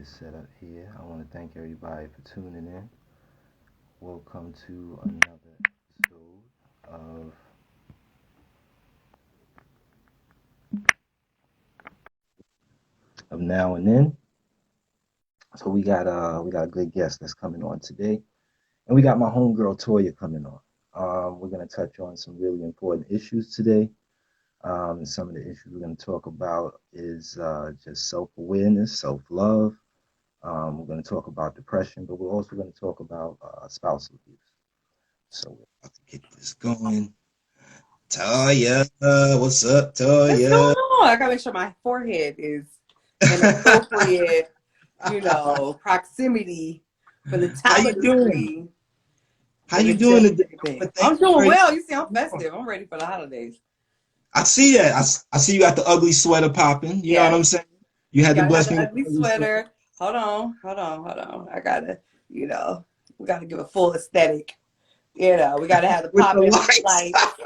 this set up here. I want to thank everybody for tuning in. Welcome to another episode of Now and Then. So we got a good guest that's coming on today, and we got my homegirl Toya coming on. We're gonna touch on some really important issues today. Some of the issues we're gonna talk about is just self-awareness, self-love. We're gonna talk about depression, but we're also gonna talk about spousal abuse. So we're about to get this going. Toya, what's up, What's going Toya? on? I gotta make sure my forehead is in appropriate, proximity for the How top you of the doing? screen How for you the doing chest today? and I everything. want to thank I'm you doing very well. You see, I'm much. festive. I'm ready for the holidays. I see that. I see you got the ugly sweater popping. You know what Yes, I'm saying? You had to gotta have bless the me with the ugly ugly sweater. sweater. Hold on. You know, we gotta give a full aesthetic. We gotta have the With the popping lights. lights.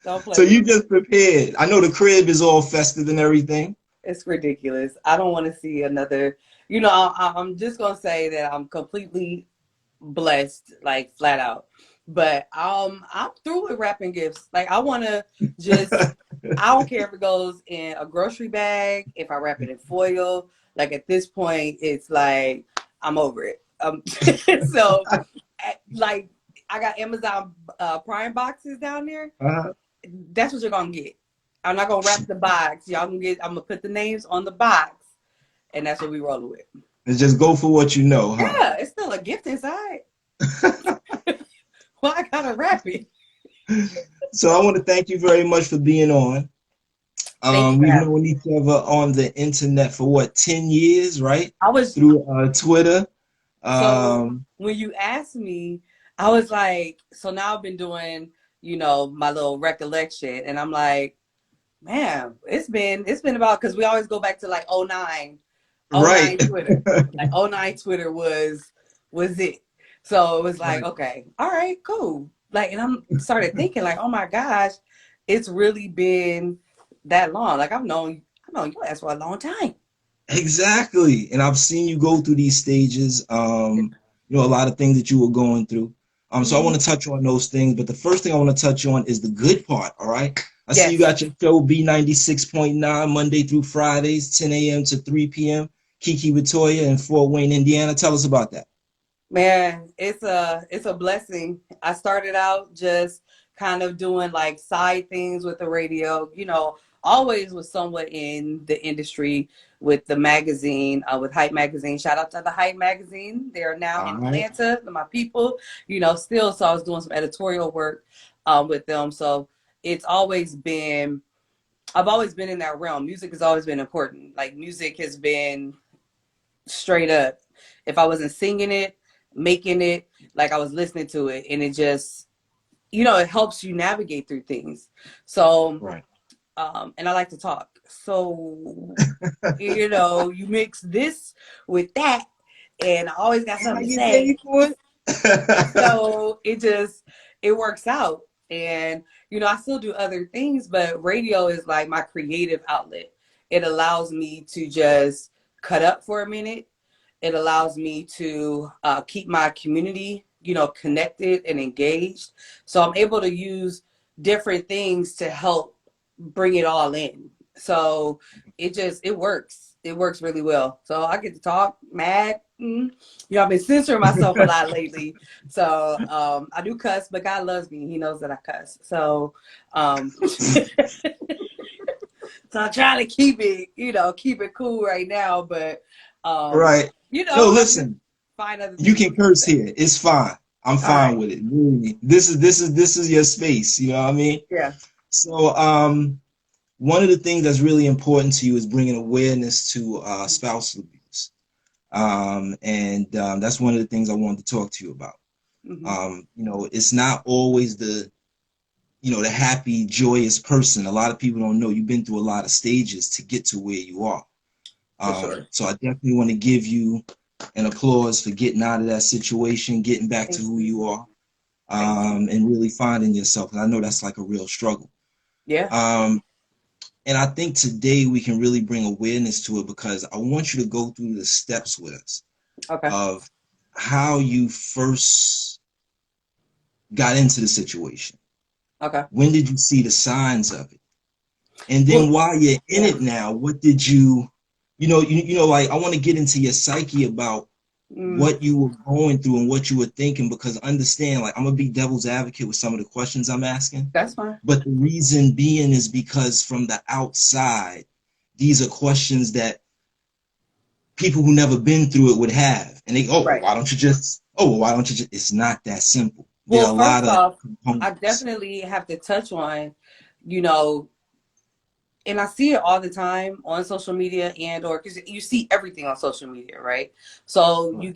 Don't So play with you me. just prepared. I know the crib is all festive and everything. It's ridiculous. I don't want to see another. I'm just gonna say that I'm completely blessed, like flat out. But I'm through with wrapping gifts. Like I wanna just I don't care if it goes in a grocery bag, if I wrap it in foil. Like at this point, it's like I'm over it. So like I got Amazon Prime boxes down there. uh, That's what you're gonna get. I'm not gonna wrap the box. Y'all can get. I'm gonna put the names on the box, and that's what we roll with. and just go for what you know, huh? Yeah, it's still a gift inside. Well, I gotta wrap it. So I want to thank you very much for being on. Thank you for We've having known me. each other on the internet for what, 10 years, right? I was Through Twitter. so Um, when you asked me, I was like, so now I've been doing, my little recollection, and I'm like, man, it's been about because we always go back to like oh right. 09 Twitter, like oh 09 Twitter was it. So it was like, Right. okay, all right, cool. Like, and I'm started thinking like, oh my gosh, it's really been that long. Like I've known you ass for a long time. Exactly. And I've seen you go through these stages, a lot of things that you were going through. So I Mm-hmm. want to touch on those things, but the first thing I want to touch on is the good part, all right? I see you Yes, got your show B96.9 Monday through Fridays, 10 a.m. to 3 p.m. Kiki with Toya in Fort Wayne, Indiana. Tell us about that. man, it's a blessing. I started out just kind of doing like side things with the radio, always was somewhat in the industry with the magazine, with Hype Magazine. Shout out to the Hype Magazine. They're now All in right. Atlanta, my people, still. So I was doing some editorial work with them. So it's always been, I've always been in that realm. Music has always been important. Like music has been straight up. If I wasn't singing it, making it, like I was listening to it, and it just, it helps you navigate through things. So, Right. and I like to talk. So, you mix this with that, and I always got And I something to get say. paid for it. So it works out. And, I still do other things, but radio is like my creative outlet. It allows me to just cut up for a minute. It allows me to keep my community, connected and engaged. So I'm able to use different things to help bring it all in. So it works. It works really well. So I get to talk mad. I've been censoring myself a lot lately. So I do cuss, but God loves me. He knows that I cuss. So so I'm trying to keep it cool right now. But um, Right. No, I'm just listen, find other you things can to do with curse that. here. It's fine. I'm All fine right. with it. Believe me. This is your space. You know what I mean? Yeah. So, one of the things that's really important to you is bringing awareness to spousal abuse, and that's one of the things I wanted to talk to you about. Mm-hmm. It's not always the happy, joyous person. A lot of people don't know you've been through a lot of stages to get to where you are. For sure. So I definitely want to give you an applause for getting out of that situation, getting back to Thank who you. you are, Thank you. and really finding yourself. And I know that's like a real struggle. Yeah. Um, And I think today we can really bring awareness to it because I want you to go through the steps with us Okay. of how you first got into the situation. Okay. When did you see the signs of it? And Well, then while you're in yeah. it now, what did you like I want to get into your psyche about Mm, what you were going through and what you were thinking because understand, like I'm gonna be devil's advocate with some of the questions I'm asking. that's fine. But the reason being is because from the outside, these are questions that people who never been through it would have. And they, oh, well, Right. why don't you just, oh, well, why don't you just, it's not that simple. There are Well, a lot first of off, I components. definitely have to touch on, you know, and I see it all the time on social media and or because you see everything on social media, right? So Right.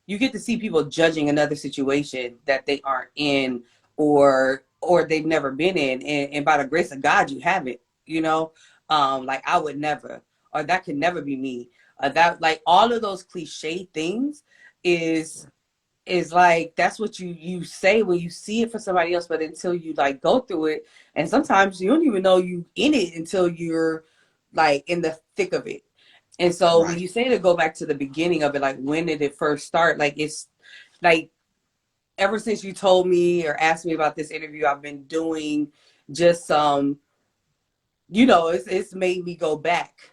you get to see people judging another situation that they aren't in or they've never been in, and by the grace of God, you haven't. You know, like I would never, or that could never be me. That like all of those cliche things is like that's what you say when you see it for somebody else, but until you like go through it, and sometimes you don't even know you in it until you're like in the thick of it. And so when Right. you say to go back to the beginning of it, like when did it first start, like it's like ever since you told me or asked me about this interview, I've been doing just it's made me go back,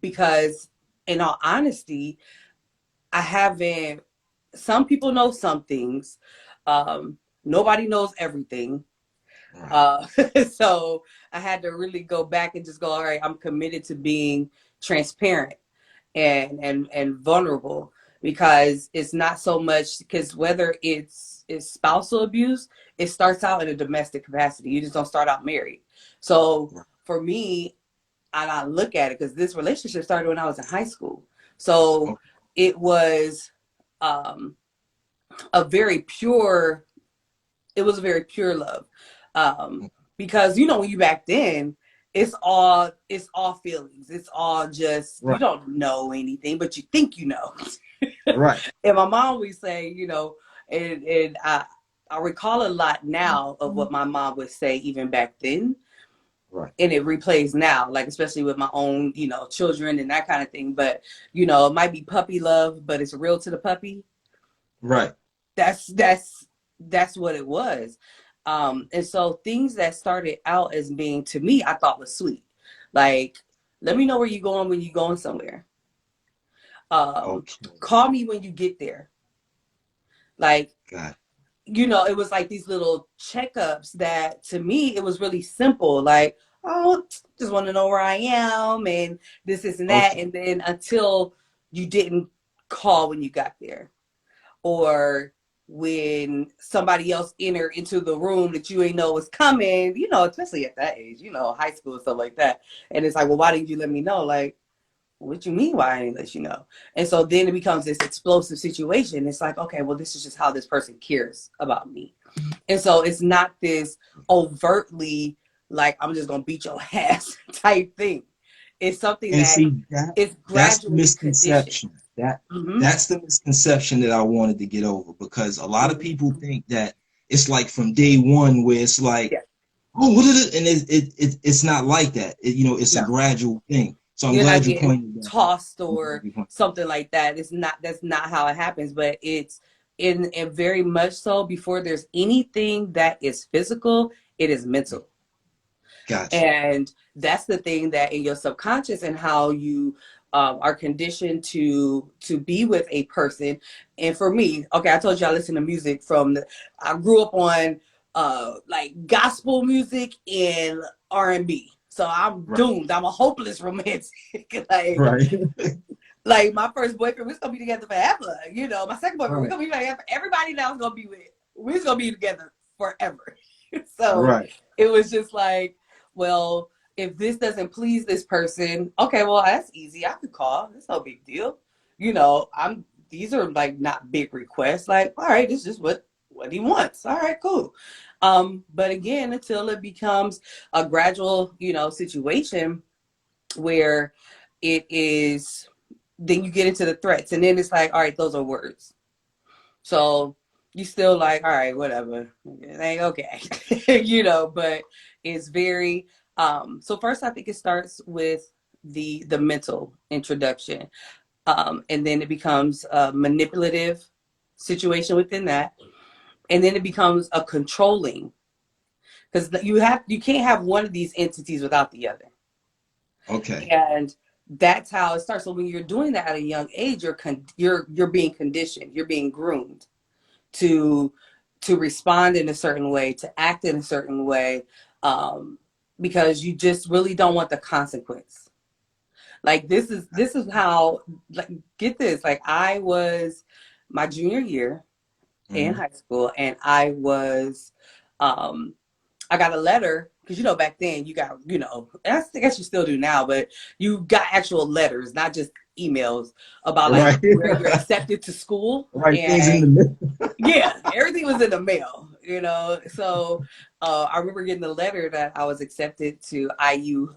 because in all honesty, I haven't. Some people know some things. Nobody knows everything. Right. Uh, so I had to really go back and just go, all right, I'm committed to being transparent and vulnerable, because it's not so much because whether it's spousal abuse, it starts out in a domestic capacity. You just don't start out married. So Right. for me, and I look at it because this relationship started when I was in high school. So Okay. it was um, a very pure, it was a very pure love. Because when you back then, it's all feelings. It's all just you Right. don't know anything, but you think you know. Right. And my mom always say, and I recall a lot now of what my mom would say even back then, Right. and it replays now, like especially with my own, children and that kind of thing. But it might be puppy love, but it's real to the puppy. Right. That's what it was. And so things that started out as being to me I thought was sweet, like let me know where you're going when you're going somewhere. um Okay. Call me when you get there. Like, Got it. it was like these little checkups that to me it was really simple, like, oh, just want to know where I am and this and that. Okay. And then until you didn't call when you got there, or when somebody else entered into the room that you ain't know was coming, especially at that age, high school and stuff like that. And it's like, well, why didn't you let me know? Like, what you mean why I didn't let you know? And so then it becomes this explosive situation. It's like, okay, well, this is just how this person cares about me. And so it's not this overtly like I'm just gonna beat your ass type thing. It's something And that see that is that's the gradually conditioned. misconception. That Mm-hmm. that's the misconception that I wanted to get over because a lot of Mm-hmm. people think that it's like from day one where it's like, Yeah. oh, what is it? And it's not like that. It's a No. gradual thing. So I'm You're not glad you getting pointed that out. tossed I'm glad or you pointed something like that. That's not how it happens, but it's in very much so before there's anything that is physical, it is that. mental. Got you. And that's the thing that in your subconscious and how you are conditioned to be with a person. And for me, okay, I told you I listen to music I grew up on like gospel music and R&B. So I'm Right. doomed. I'm a hopeless romantic. like Right. like my first boyfriend, we're gonna be together forever. My second boyfriend, we're Right. gonna be together. Everybody that I was gonna be with, we're just gonna be together forever. So Right. it was just like, well, if this doesn't please this person, okay, well that's easy. I could call. It's no big deal. I'm these are like not big requests. Like, all right, this is what he wants. All right, cool. But again, until it becomes a gradual, situation where it is, then you get into the threats, and then it's like, all right, those are words. So you still like, all right, whatever. Like, okay. But it's very So first, I think it starts with the mental introduction, and then it becomes a manipulative situation within that, and then it becomes a controlling, because you can't have one of these entities without the other. Okay. And that's how it starts. So when you're doing that at a young age, you're being conditioned, you're being groomed to respond in a certain way, to act in a certain way, um, because you just really don't want the consequence. Like this is how, like, get this, like I was my junior year in Hmm. high school, and um I got a letter, because back then you got, I guess you still do now, but you got actual letters, not just emails, about like Right. where you're accepted to school. Right. Things in And the middle. yeah, everything was in the mail. So I remember getting the letter that I was accepted to IU,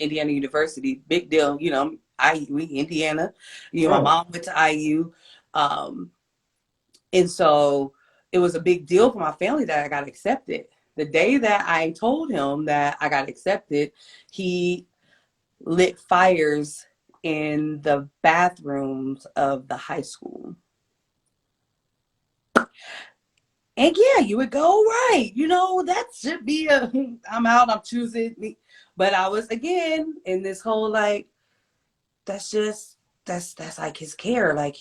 Indiana University. Big deal, we Indiana. My Oh. mom went to IU. And so it was a big deal for my family that I got accepted. The day that I told him that I got accepted, he lit fires in the bathrooms of the high school. And yeah, you would go, right. That should be I'm out, I'm choosing me. But I was again in this whole like, that's just, that's like his care. Like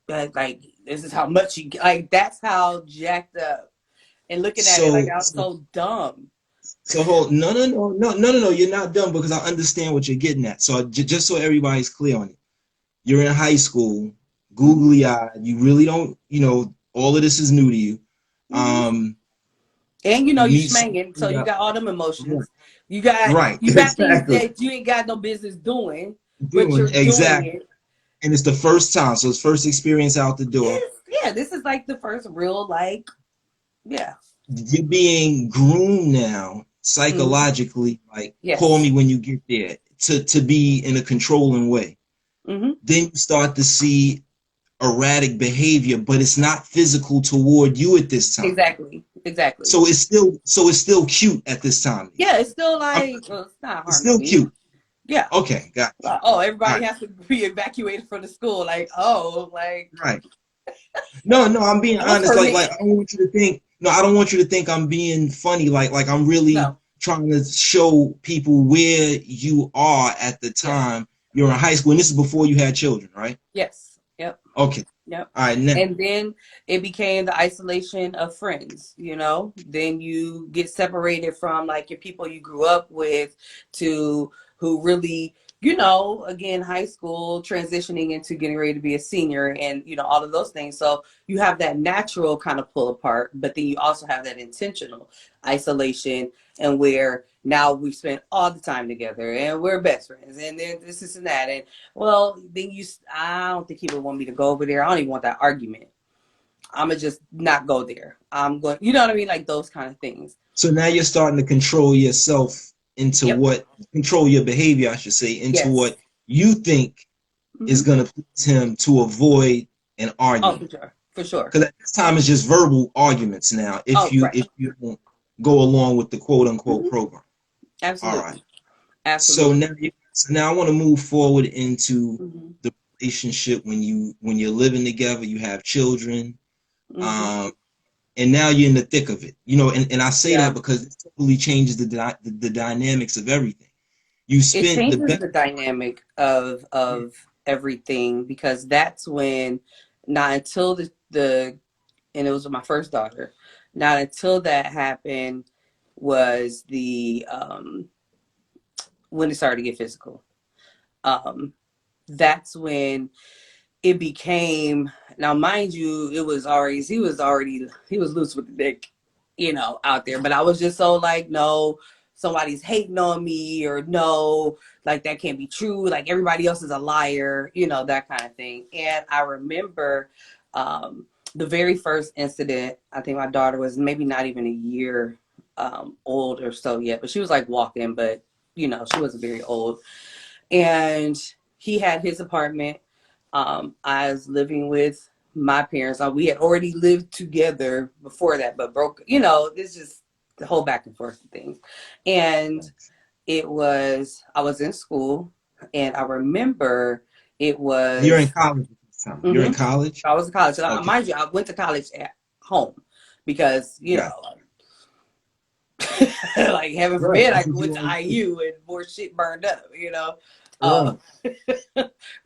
like, this is how much he, like, that's how jacked up. And looking at it, like, So, I was so, so dumb. so hold. No, no, no, no, no, no, no. You're not done because I understand what you're getting at. So just so everybody's clear on it, you're in high school, Mm-hmm. googly eyed. You really don't. All of this is new to you. Mm-hmm. Um, And you you meet schmanging, so somebody you else. got all them Right. emotions. You got Right. you got things Exactly. that you ain't got no business doing, but Doing you're doing exactly. it. And it's the first time, so it's first experience out the door. Yes, yeah. This is like the first real, like, yeah. You're being groomed now Mm-hmm. psychologically, like call Yes. me when you get there, to be in a controlling way. Mm-hmm. Then you start to see erratic behavior, but it's not physical toward you at this time. Exactly. Exactly. So it's still cute at this time. Yeah, it's still I'm, like, well, it's not it's harming still me. cute. Yeah. Okay, got you. Oh, All everybody right, has to be evacuated from the school. Like, oh, like, right. No, no, I'm being no honest. Like, permit. I don't want you to think. No, I don't want you to think I'm being funny. Like I'm really No. trying to show people where you are at the Yes. time you're in high school, and this is before you had children, right? Yes. Yep. Okay. Yep. All right. Now, And then it became the isolation of friends. Then you get separated from like your people you grew up with, to who really, again, high school, transitioning into getting ready to be a senior, and all of those things. So you have that natural kind of pull apart, but then you also have that intentional isolation, and where now we spend all the time together and we're best friends, and then this and that. And well, then I don't think he would want me to go over there. I don't even want that argument. I'm gonna just not go there. I'm going, you know what I mean? Like those kind of things. so now you're starting to control yourself into Yep. what control your behavior, I should say, into Yes. what you think is Mm-hmm. going to please him to avoid an Oh, argument. for sure. For sure. Because at this time it's just verbal arguments now. If Oh, you right. if you don't go along with the quote unquote Mm-hmm. program. All right. Absolutely. So Absolutely. now, I want to move forward into Mm-hmm. the relationship when you're living together, you have children, Mm-hmm. um, and now you're in the thick of it. And I say Yeah. that because it totally changes the dynamics of everything. You It spent the changes best. the dynamic of everything, because that's when, not until the and it was my first daughter, not until that happened was the when it started to get physical. Um, that's when it became, now mind you, he was loose with the dick, out there. But I was just so like, no, somebody's hating on me, or no, like that can't be true. Like everybody else is a liar, that kind of thing. And I remember um, the very first incident, I think my daughter was maybe not even a year old or so yet, but she was like walking, but she wasn't very old. And he had his apartment. I was living with my parents. We had already lived together before that, but broke. This just the whole back and forth of things. And I was in school, and I remember it You're in was, college at this time. You're in mhm, college? I was in college. So, Okay, mind you, I went to college at home because, got like heaven it. Right, forbid that's I what you went to want to do. IU and more shit burned up, Right. Um,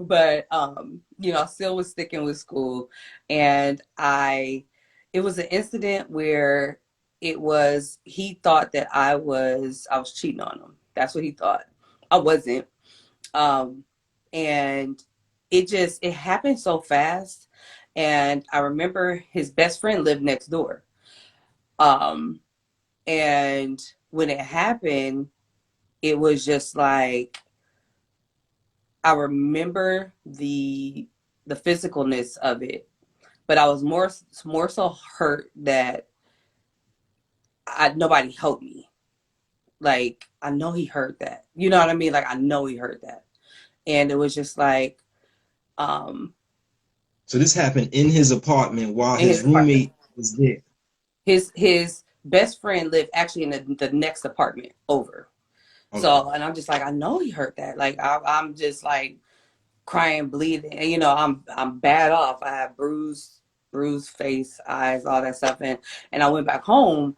but I still was sticking with school, and it was an incident where he thought that I was cheating on him. That's what he thought. I wasn't. Um, and it happened so fast. And I remember his best friend lived next door. Um, and when it happened, it was just like I remember the physicalness of it, but I was more so hurt that nobody helped me. Like I know he heard that. You know what I mean? Like I know he heard that. And it was just like um So this happened in his apartment while in his his apartment. roommate was there. His best friend lived actually in the next apartment over. Okay. So and I'm just like, I know he heard that. Like I'm just like crying, bleeding, and I'm bad off. I have bruised face, eyes, all that stuff, and I went back home,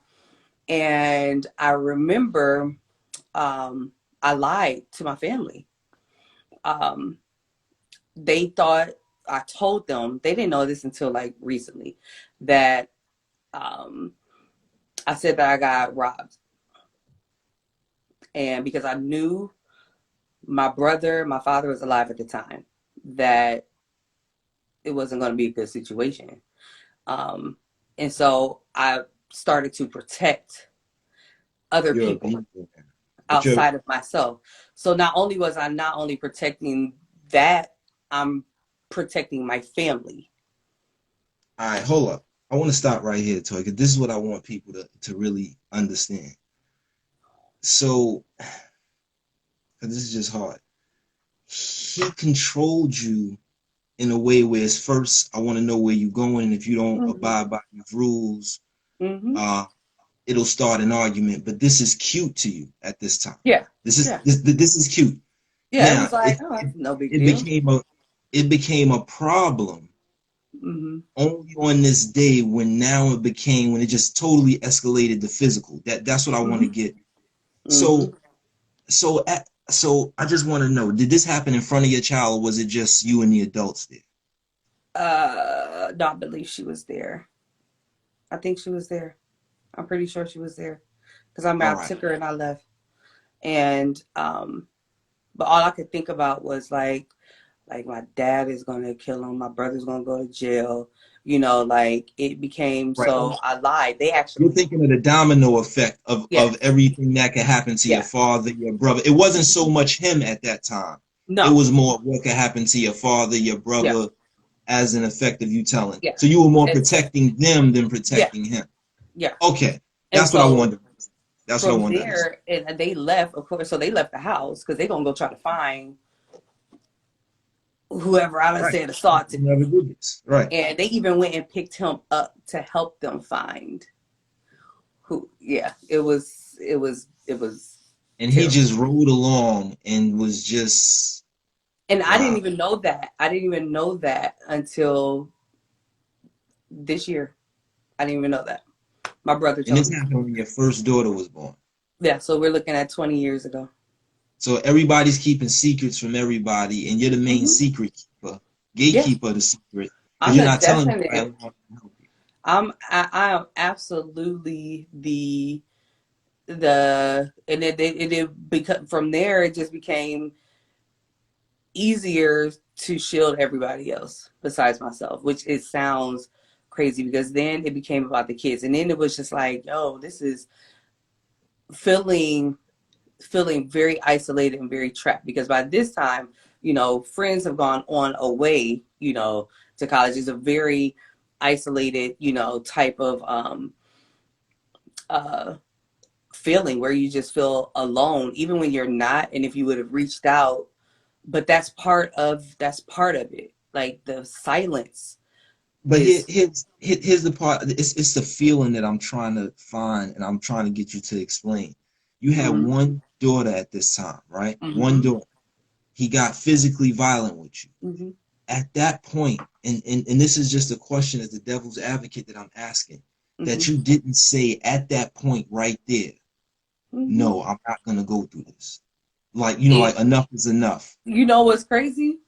and I remember I lied to my family. Um, they thought I told them, they didn't know this until like recently, that um, I said that I got robbed, and because I knew my father was alive at the time, that it wasn't going to be a good situation. Um, and so I started to protect other You're a people believer in that. But you're outside of myself. So not only was I not only protecting that, I'm protecting my family. all right, hold up. I want to stop right here, Toy, because this is what I want people to really understand. So, 'cause this is just hard. He controlled you in a way where it's first, I want to know where you're going, and if you don't Mm-hmm. abide by these rules, Mm-hmm. uh, it'll start an argument. But this is cute to you at this time. Yeah. This is Yeah. this is cute. Yeah. It Now was like, oh, that's no big it deal. became a problem Mm-hmm. only on this day when it just totally escalated to physical. That's what I want to Mm-hmm. get. Mm-hmm. So so I just want to know, did this happen in front of your child, or was it just you and the adults there? Don't believe she was there. I think she was there. I'm pretty sure she was there because All I right. took her and I left. And but all I could think about was like my dad is gonna kill him, my brother's gonna go to jail. Like it became Right. so I lied. They You're actually, thinking of the domino effect of yes, everything that could happen to your yeah, father, your brother. It wasn't so much him at that time. It no, was more what could happen to your father, your yeah, brother, as an effect of you telling. yeah, So you were more and protecting them than yeah, protecting him. yeah. Okay. And That's what I so wanted. That's what I from wanted to understand. there, and they left, of course. So they left the house because they're gonna go try to find whoever I done Right. said assaulted You me. never did this. Right. And they even went and picked him up to help them find who. Yeah, it was And he terrible. just rode along and was just And I didn't wow. even know that. I didn't even know that until this year. I didn't even know that. My brother And told this me. happened when your first daughter was born. Yeah, so we're looking at 20 years ago. So everybody's keeping secrets from everybody, and you're the main Hmm. secret keeper, Yeah, gatekeeper of the secret, because I'm you're a not telling definite. anybody how to help you. I am absolutely the and it become from there. It just became easier to shield everybody else besides myself, which it sounds crazy because then it became about the kids, and then it was just like, yo, this is feeling feeling very isolated and very trapped because by this time, friends have gone on away, to college. It's a very isolated, type of uh feeling where you just feel alone, even when you're not, and if you would have reached out. But that's part of it. Like the silence But is. here's the part. It's the feeling that I'm trying to find, and I'm trying to get you to explain. You had Mhm. one. daughter at this time, right? One Mm-hmm. daughter. He got physically violent with you. Mm-hmm. At that point, and this is just a question as the devil's advocate that I'm asking, that Mm-hmm. you didn't say at that point right there, Mm-hmm. no, I'm not gonna go through this. Like, It, like enough is enough. you know what's crazy?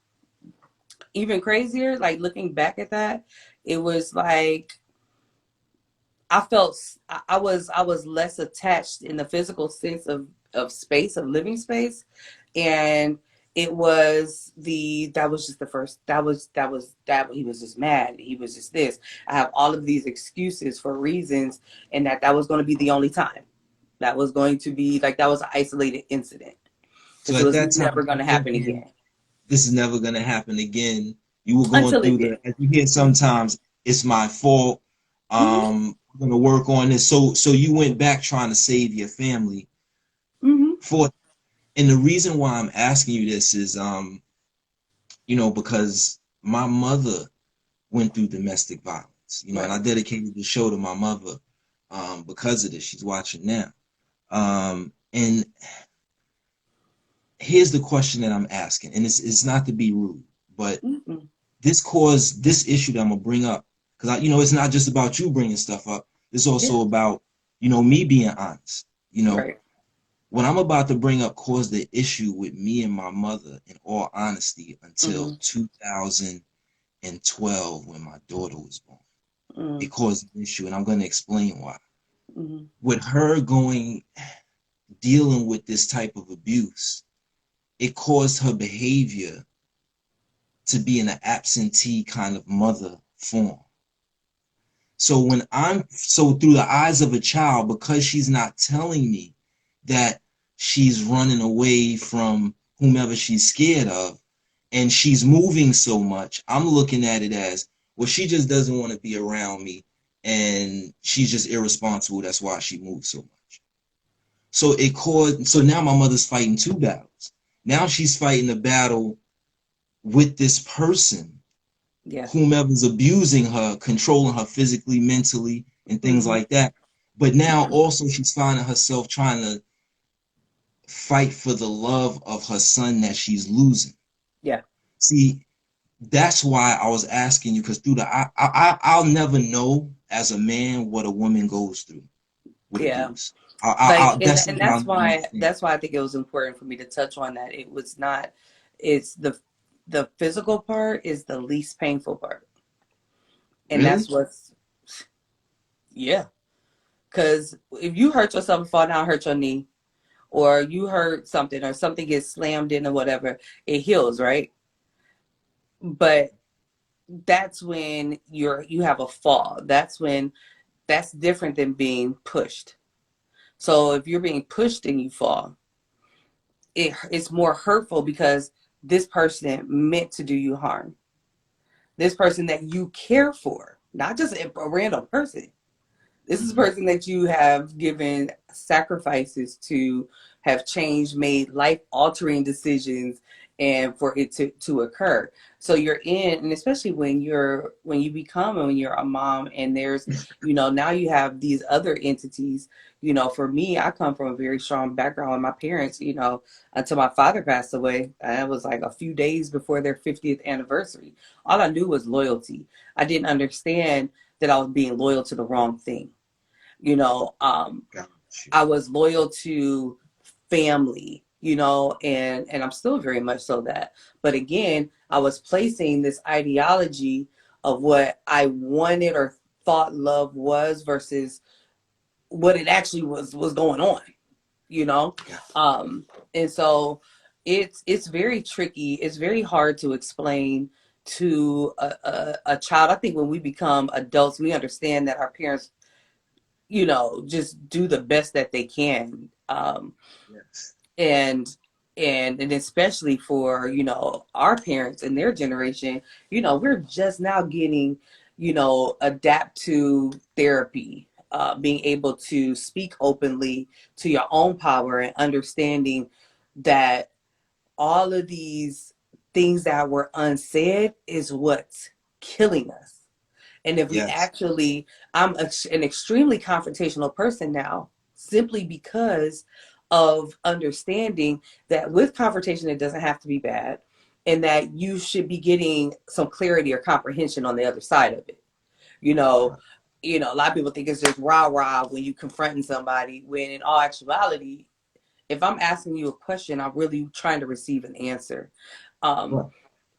Even crazier, like looking back at that, it was like I felt I was less attached in the physical sense of space, of living space, and it was the that was just the first that he was just mad, he was just this. I have all of these excuses for reasons, and that was going to be the only time. That was going to be like that was an isolated incident So because it at was that time, never going to you're happen thinking, again this is never gonna happen again. You were going until it through did. as you hear sometimes, it's my fault. Mm-hmm. I'm gonna work on this. So you went back trying to save your family Mm-hmm. for, and the reason why I'm asking you this is because my mother went through domestic violence, and I Right. dedicated the show to my mother because of this. She's watching now. And here's the question that I'm asking, and it's not to be rude, but Mm-hmm. this issue that I'm gonna bring up, because it's not just about you bringing stuff up. It's Yeah. also about me being honest. Right. What I'm about to bring up caused the issue with me and my mother, in all honesty, until Mm-hmm. 2012 when my daughter was born. Mm-hmm. It caused an issue, and I'm going to explain why. Mm-hmm. With her dealing with this type of abuse, it caused her behavior to be in an absentee kind of mother form. So through the eyes of a child, because she's not telling me that she's running away from whomever she's scared of, and she's moving so much, I'm looking at it as, well, she just doesn't want to be around me, and she's just irresponsible. That's why she moves so much. So now my mother's fighting two battles. Now she's fighting a battle with this person, Yeah. whomever's abusing her, controlling her physically, mentally, and things Mm-hmm. like that. But now also she's finding herself trying to fight for the love of her son that she's losing. Yeah. See, that's why I was asking you, because through I'll never know as a man what a woman goes through with Yeah. abuse. Like That's and something I'll that's never why understand. that's why I think it was important for me to touch on that. It was not it's the physical part is the least painful part. And Really? that's what's yeah. Cause if you hurt yourself and fall down, hurt your knee, or you hurt something or something gets slammed in or whatever, it heals, right? But that's when you have a fall. That's different than being pushed. So if you're being pushed and you fall, it's more hurtful because this person meant to do you harm. This person that you care for, not just a random person. This is a Mm-hmm. person that you have given sacrifices to, have changed, made life altering decisions, and for it to occur. So you're in, and especially when you become and when you're a mom, and there's, now you have these other entities. For me, I come from a very strong background with my parents. Until my father passed away, and it was like a few days before their 50th anniversary. All I knew was loyalty. I didn't understand that I was being loyal to the wrong thing. You know, um, Got you. I was loyal to family, and I'm still very much so that. But again, I was placing this ideology of what I wanted or thought love was versus what it actually was going on, you know? Got Um, and so it's very tricky. It's very hard to explain to a child. I think when we become adults, we understand that our parents just do the best that they can. Yes. And and especially for, our parents and their generation, we're just now getting, adapt to therapy, being able to speak openly to your own power and understanding that all of these things that were unsaid is what's killing us. And if we Yes. actually, I'm an extremely confrontational person now, simply because of understanding that with confrontation, it doesn't have to be bad, and that you should be getting some clarity or comprehension on the other side of it. You know, Right. a lot of people think it's just rah rah when you confronting somebody. When in all actuality, if I'm asking you a question, I'm really trying to receive an answer. Um, Right.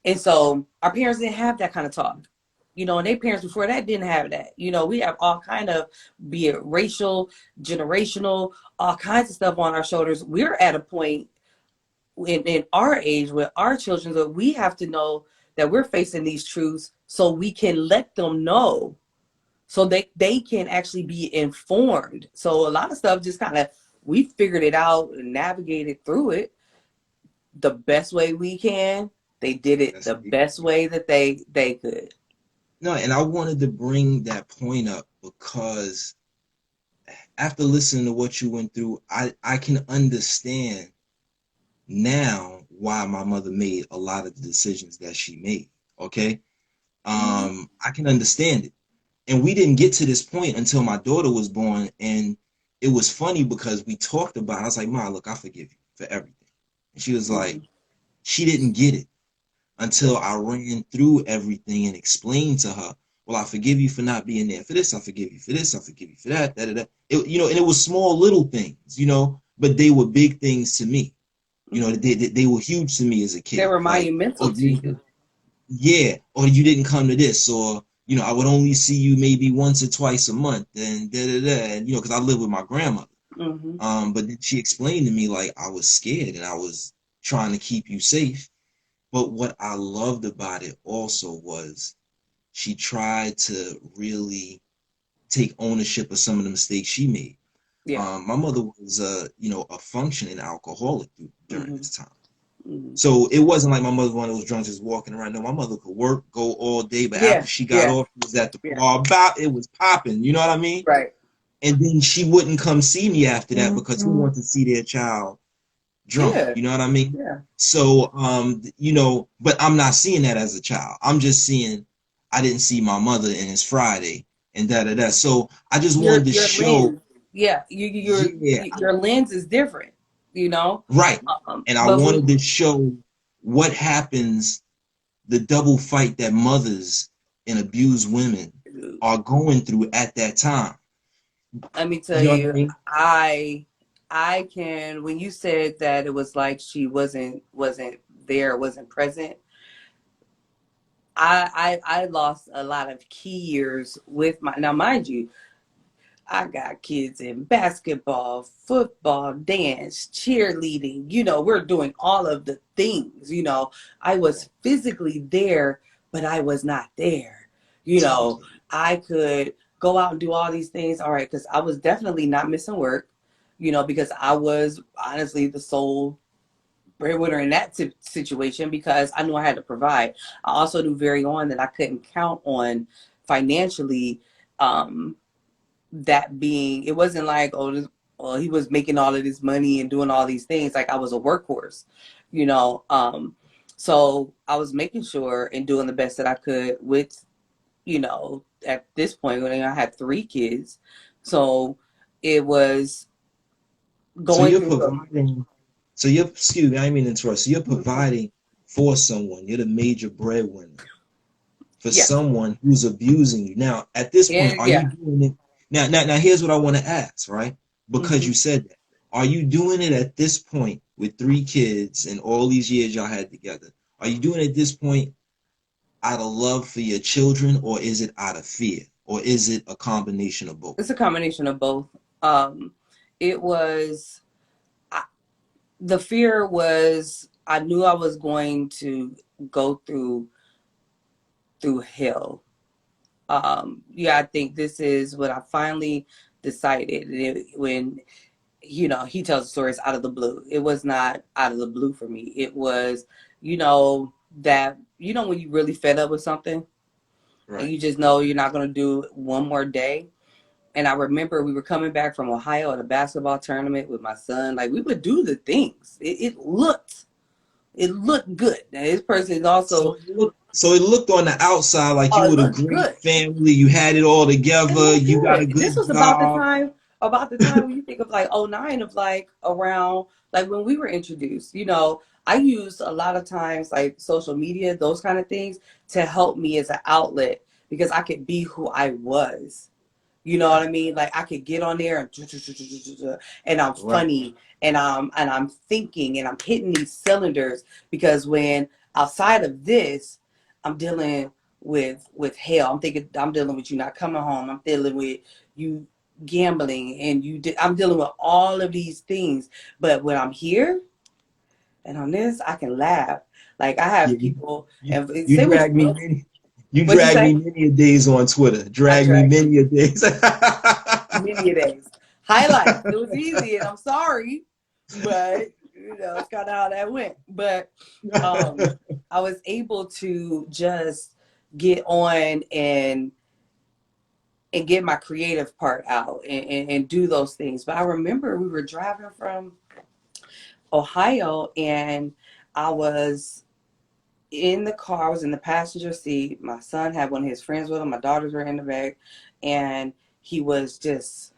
and so our parents didn't have that kind of talk. And their parents before that didn't have that. We have all kind of, be it racial, generational, all kinds of stuff on our shoulders. We're at a point in our age with our children that we have to know that we're facing these truths so we can let them know so they can actually be informed. So a lot of stuff just kind of, we figured it out and navigated through it the best way we can. They did it That's the best way that they could. No, and I wanted to bring that point up because after listening to what you went through, I can understand now why my mother made a lot of the decisions that she made. Okay. Mm-hmm. I can understand it. And we didn't get to this point until my daughter was born. And it was funny because we talked about it. I was like, Ma, look, I forgive you for everything. And she was Mm-hmm. like, she didn't get it until I ran through everything and explained to her, well, I forgive you for not being there for this. I forgive you for this. I forgive you for that. Da, da, da. And it was small little things, but they were big things to me. They were huge to me as a They kid. were Like, oh, monumental to you. yeah, or you didn't come to this, or I would only see you maybe once or twice a month, and da da da, and because I live with my grandmother. Mm-hmm. But then she explained to me like I was scared and I was trying to keep you safe. But what I loved about it also was she tried to really take ownership of some of the mistakes she made. Yeah. My mother was a functioning alcoholic during Mm-hmm. this time. Mm-hmm. So it wasn't like my mother was one of those drunks just walking around. No, my mother could work, go all day, but Yeah. after she got Yeah. off, it was at the Yeah. bar about it was popping. You know what I mean? Right. And then she wouldn't come see me after that because who Mm-hmm. wants to see their child drunk? Yeah. You know what I mean? Yeah. So but I'm not seeing that as a child. I'm just seeing I didn't see my mother and it's Friday and da da da. So I just wanted to Your show, lens, yeah, yeah, your lens is different, you know. right. And I But wanted to show what happens, the double fight that mothers and abused women are going through at that time. let me tell You know what I you, mean? I can. When you said that it was like she wasn't there, wasn't present. I lost a lot of key years with my, now mind you, I got kids in basketball, football, dance, cheerleading. We're doing all of the things. I was physically there, but I was not there. You know, Totally. I could go out and do all these things. All right, because I was definitely not missing work, because I was honestly the sole breadwinner in that situation because I knew I had to provide. I also knew very on that I couldn't count on financially. That being, it wasn't like, well, he was making all of this money and doing all these things. Like I was a workhorse, you know. So I was making sure and doing the best that I could with, at this point when I had 3 kids. So it was So going you're through the, providing, excuse me, I didn't mean to interrupt. So you're providing for someone. You're the major breadwinner for yeah, someone who's abusing you. Now, at this point, and are you yeah. doing it? Now, here's what I want to ask, right? Because Mm-hmm. you said that. Are you doing it at this point with 3 kids and all these years y'all had together? Are you doing it at this point out of love for your children, or is it out of fear? Or is it a combination of both? It's a combination of both. Um, it was, the fear was, I knew I was going to go through hell. Yeah, I think this is what I finally decided when, he tells the stories out of the blue. It was not out of the blue for me. It was, that, when you really fed up with something and Right. you just know you're not going to do it one more day. And I remember we were coming back from Ohio at a basketball tournament with my son. Like we would do the things. It looked good. Now this person is also, So it looked on the outside like you oh, it were a looked great good. family. You had it all It together. looked You got a good. This good was about the job. time about the time when you think of like '09, of like around like when we were introduced, I use a lot of times like social media, those kind of things to help me as an outlet because I could be who I was. You know what Right. I mean? Like I could get on there and I'm Right. funny and I'm thinking and I'm hitting these cylinders because when outside of this, I'm dealing with hell. I'm dealing with you not coming home. I'm dealing with you gambling and I'm dealing with all of these things. But when I'm here and on this, I can laugh. Like I Yeah, have people you, and you say what drag you me will. many. You What you drag me say? many a days on Twitter. I Drag me drag you many a days. many a days. Highlights. It was easy, and I'm sorry, but it's kind of how that went. But I was able to just get on and get my creative part out and do those things. But I remember we were driving from Ohio, and I was in the car. I was in the passenger seat. My son had one of his friends with him. My daughters were in the back, and he was just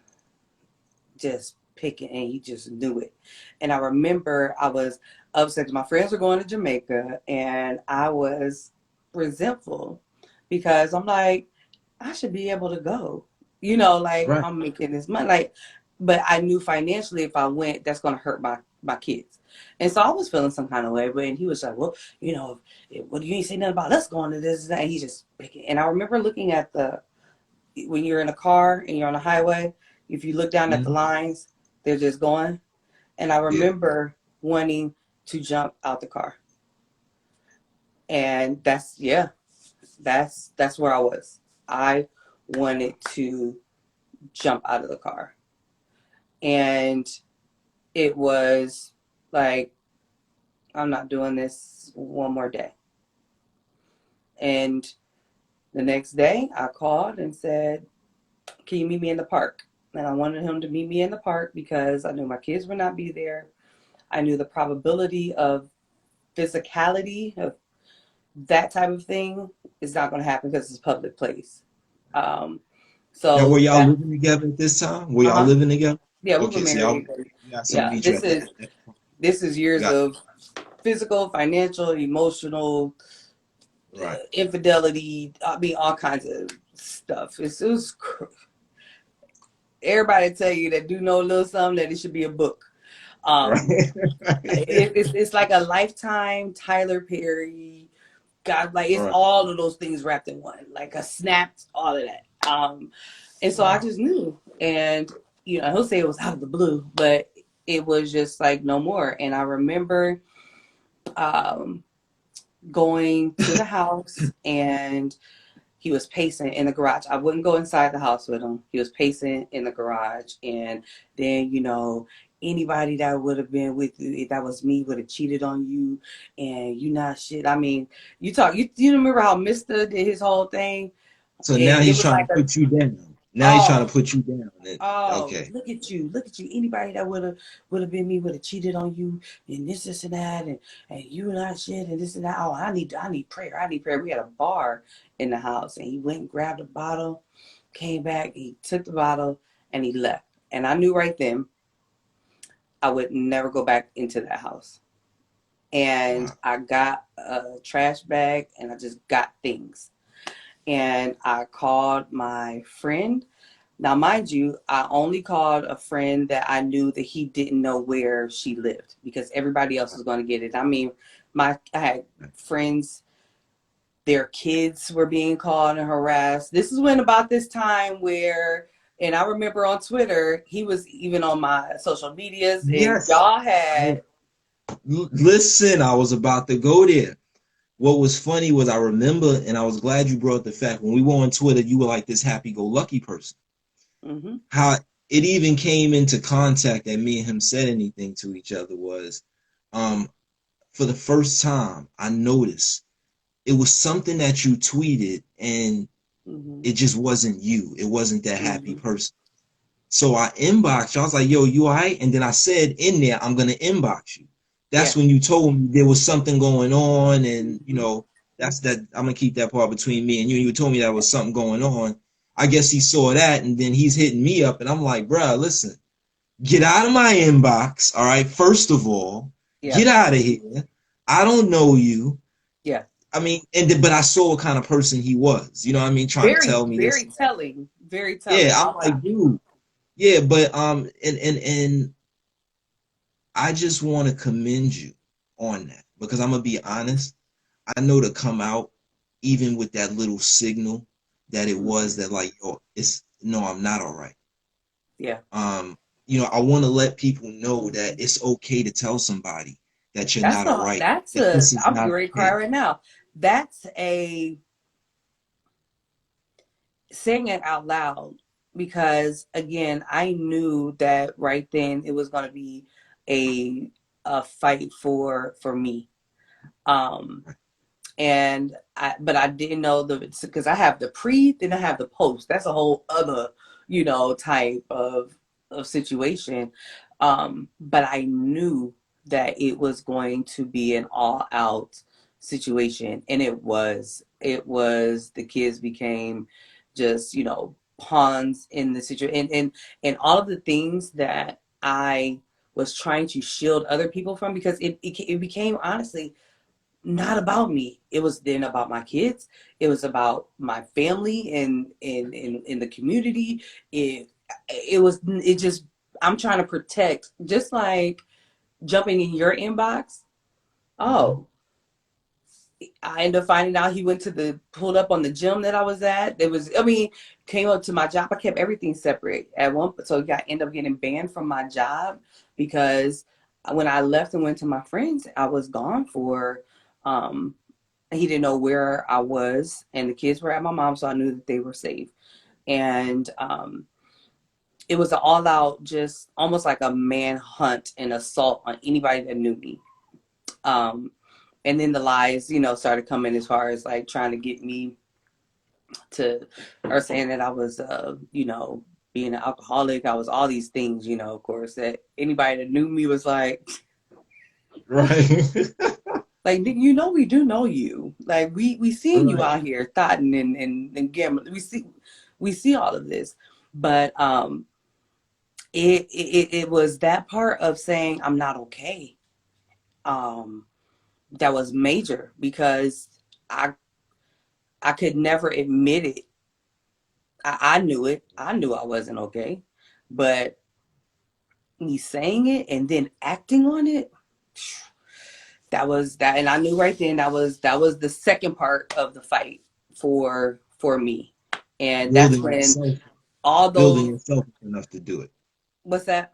picking and he just knew it. And I remember I was upset. My friends were going to Jamaica and I was resentful because I'm like, I should be able to go. Like Right. I'm making this money. Like, but I knew financially if I went, that's gonna hurt my kids. And so I was feeling some kind of way. But and he was like, well, what do you ain't say nothing about us going to this and that? And he's just picking. And I remember looking at when you're in a car and you're on the highway, if you look down at the Mhm. lines, they're just going. And I Yeah. remember wanting to jump out the car. And that's where I was. I wanted to jump out of the car. And it was like, I'm not doing this one more day. And the next day I called and said, can you meet me in the park? And I wanted him to meet me in the park because I knew my kids would not be there. I knew the probability of physicality of that type of thing is not going to happen because it's a public place. Um, Now, were so y'all that, living together at this time? Were y'all uh-huh. living together? Yeah, we were Okay, so y'all married. got some Yeah, mutual this at that. is this is years Got of physical, financial, emotional right. infidelity. I mean, all kinds of stuff. Everybody tell you that do know a little something that it should be a book. Um, Right. it's like a Lifetime Tyler Perry. God, like it's Right. all of those things wrapped in one, like a snapped, all of that. And so I Wow. just knew, and he'll say it was out of the blue, but it was just like no more. And I remember um, going to the house, and he was pacing in the garage. I wouldn't go inside the house with him. He was pacing in the garage. And then, anybody that would have been with you, if that was me, would have cheated on you. And you not shit. I mean, you remember how Mr. did his whole thing? So now It he's was trying like to put you down. Now he's trying oh, to put you down. oh, Okay. look at you. Anybody that would have been me would have cheated on you and this and that and you not shit and this and that. Oh, I need prayer. I need prayer. We had a bar in the house and he went and grabbed a bottle, came back, he took the bottle and he left. And I knew right then I would never go back into that house. And Wow. I got a trash bag and I just got things. And I called my friend. Now, mind you, I only called a friend that I knew that he didn't know where she lived because everybody else was going to get it. I mean, I had friends, their kids were being called and harassed. This is when about this time where, and I remember on Twitter, he was even on my social medias, and Yes. y'all had, Listen, I was about to go there. What was funny was I remember, and I was glad you brought the fact when we were on Twitter, you were like this happy-go-lucky person. mm-hmm, How it even came into contact that me and him said anything to each other was, um, for the first time, I noticed it was something that you tweeted, and mm-hmm, it just wasn't you. It wasn't that happy mm-hmm. person. So I inboxed you. I was like, yo, you all right? And then I said in there, I'm going to inbox you. That's Yeah. when you told me there was something going on. And, Mm-hmm. that's that. I'm going to keep that part between me and you. You told me that was something going on. I guess he saw that, and then he's hitting me up, and I'm like, bruh, listen, get out of my inbox, all right? First of all, Yeah. get out of here. I don't know you. Yeah. I mean, but I saw what kind of person he was. You know what I mean? Trying to Very, tell me this. very telling. Very Yeah, telling. I'm All like, that. dude. Yeah, but and I just want to commend you on that because I'm gonna be honest. I know to come out even with that little signal that it was that like, yo, it's no, I'm not all right. Yeah. Um, I want to let people know that it's okay to tell somebody that you're not all right, that this is I'm not ready to cry okay. right now. That's a saying it out loud because again, I knew that right then it was going to be a a fight for me. Um, but I didn't know because I have the pre, then I have the post. That's a whole other, type of situation. But I knew that it was going to be an all out situation, and it was. It was. The kids became just pawns in the situation, and all of the things that I was trying to shield other people from because it became honestly not about me. It was then about my kids. It was about my family and in the community. It just I'm trying to protect, just like jumping in your inbox. Mhm. Oh, I ended up finding out he went to pulled up on the gym that I was at. Came up to my job. I kept everything separate at one, so I ended up getting banned from my job because when I left and went to my friends, I was gone for um he didn't know where I was, and the kids were at my mom's, so I knew that they were safe. And it was an all-out, just almost like a manhunt and assault on anybody that knew me. Um, and then the lies, started coming as far as like trying to get me to, or saying that I was, being an alcoholic. I was all these things, of course, that anybody that knew me was Right. like, we do know you. Like we seeing you Right. out here thotting and gambling. We see all of this, but it was that part of saying I'm not okay. Um, that was major because I I could never admit it. I knew it. I knew I wasn't okay, but me saying it and then acting on it, that was that, and I knew right then that was the second part of the fight for me, and that's Building when yourself, all building those yourself enough to do it. what's that?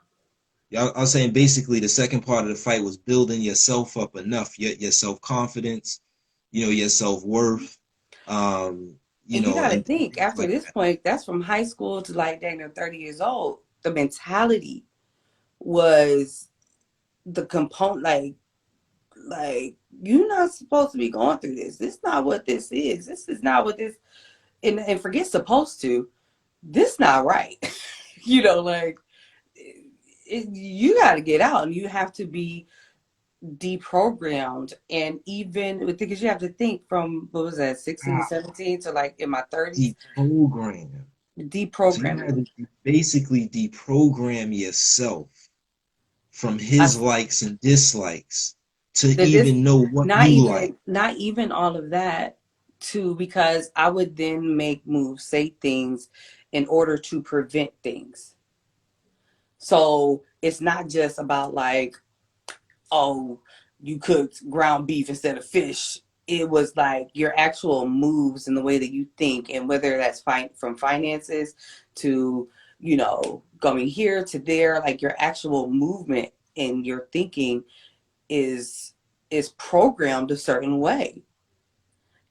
Yeah, I was saying basically the second part of the fight was building yourself up enough, your self confidence, your self worth, And you got to and think things after like this that. point, that's from high school to like dang near 30 years old. The mentality was the component, like you're not supposed to be going through this. This is not what this is. This is not what this, and forget supposed to. This not right. Like you got to get out and you have to be deprogrammed. And even because you have to think from what was that, 16 to Ah, 17 to like in my 30s, deprogram. So you had deprogramming. to basically deprogram yourself from I, his likes and dislikes to this even know what not you like. even not even all of that too, because I would then make moves, say things in order to prevent things. So it's not just about like, oh, you cooked ground beef instead of fish. It was like your actual moves and the way that you think, and whether that's from finances to, going here to there, like your actual movement and your thinking is programmed a certain way.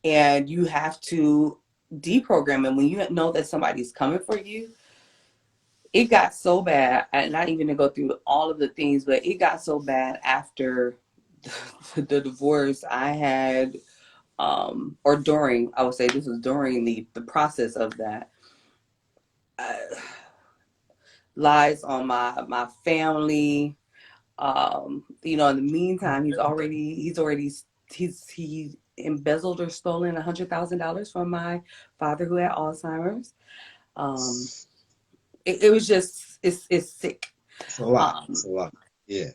And you have to deprogram. And when you know that somebody's coming for you, it got so bad, and not even to go through all of the things, but it got so bad after the divorce I had, or during, I would say this was during the process of that. Uh, Lies on my family. In the meantime, he embezzled or stolen $100,000 from my father who had Alzheimer's. Um, it was just it's sick. It's a lot. It's Um, a lot. Yeah.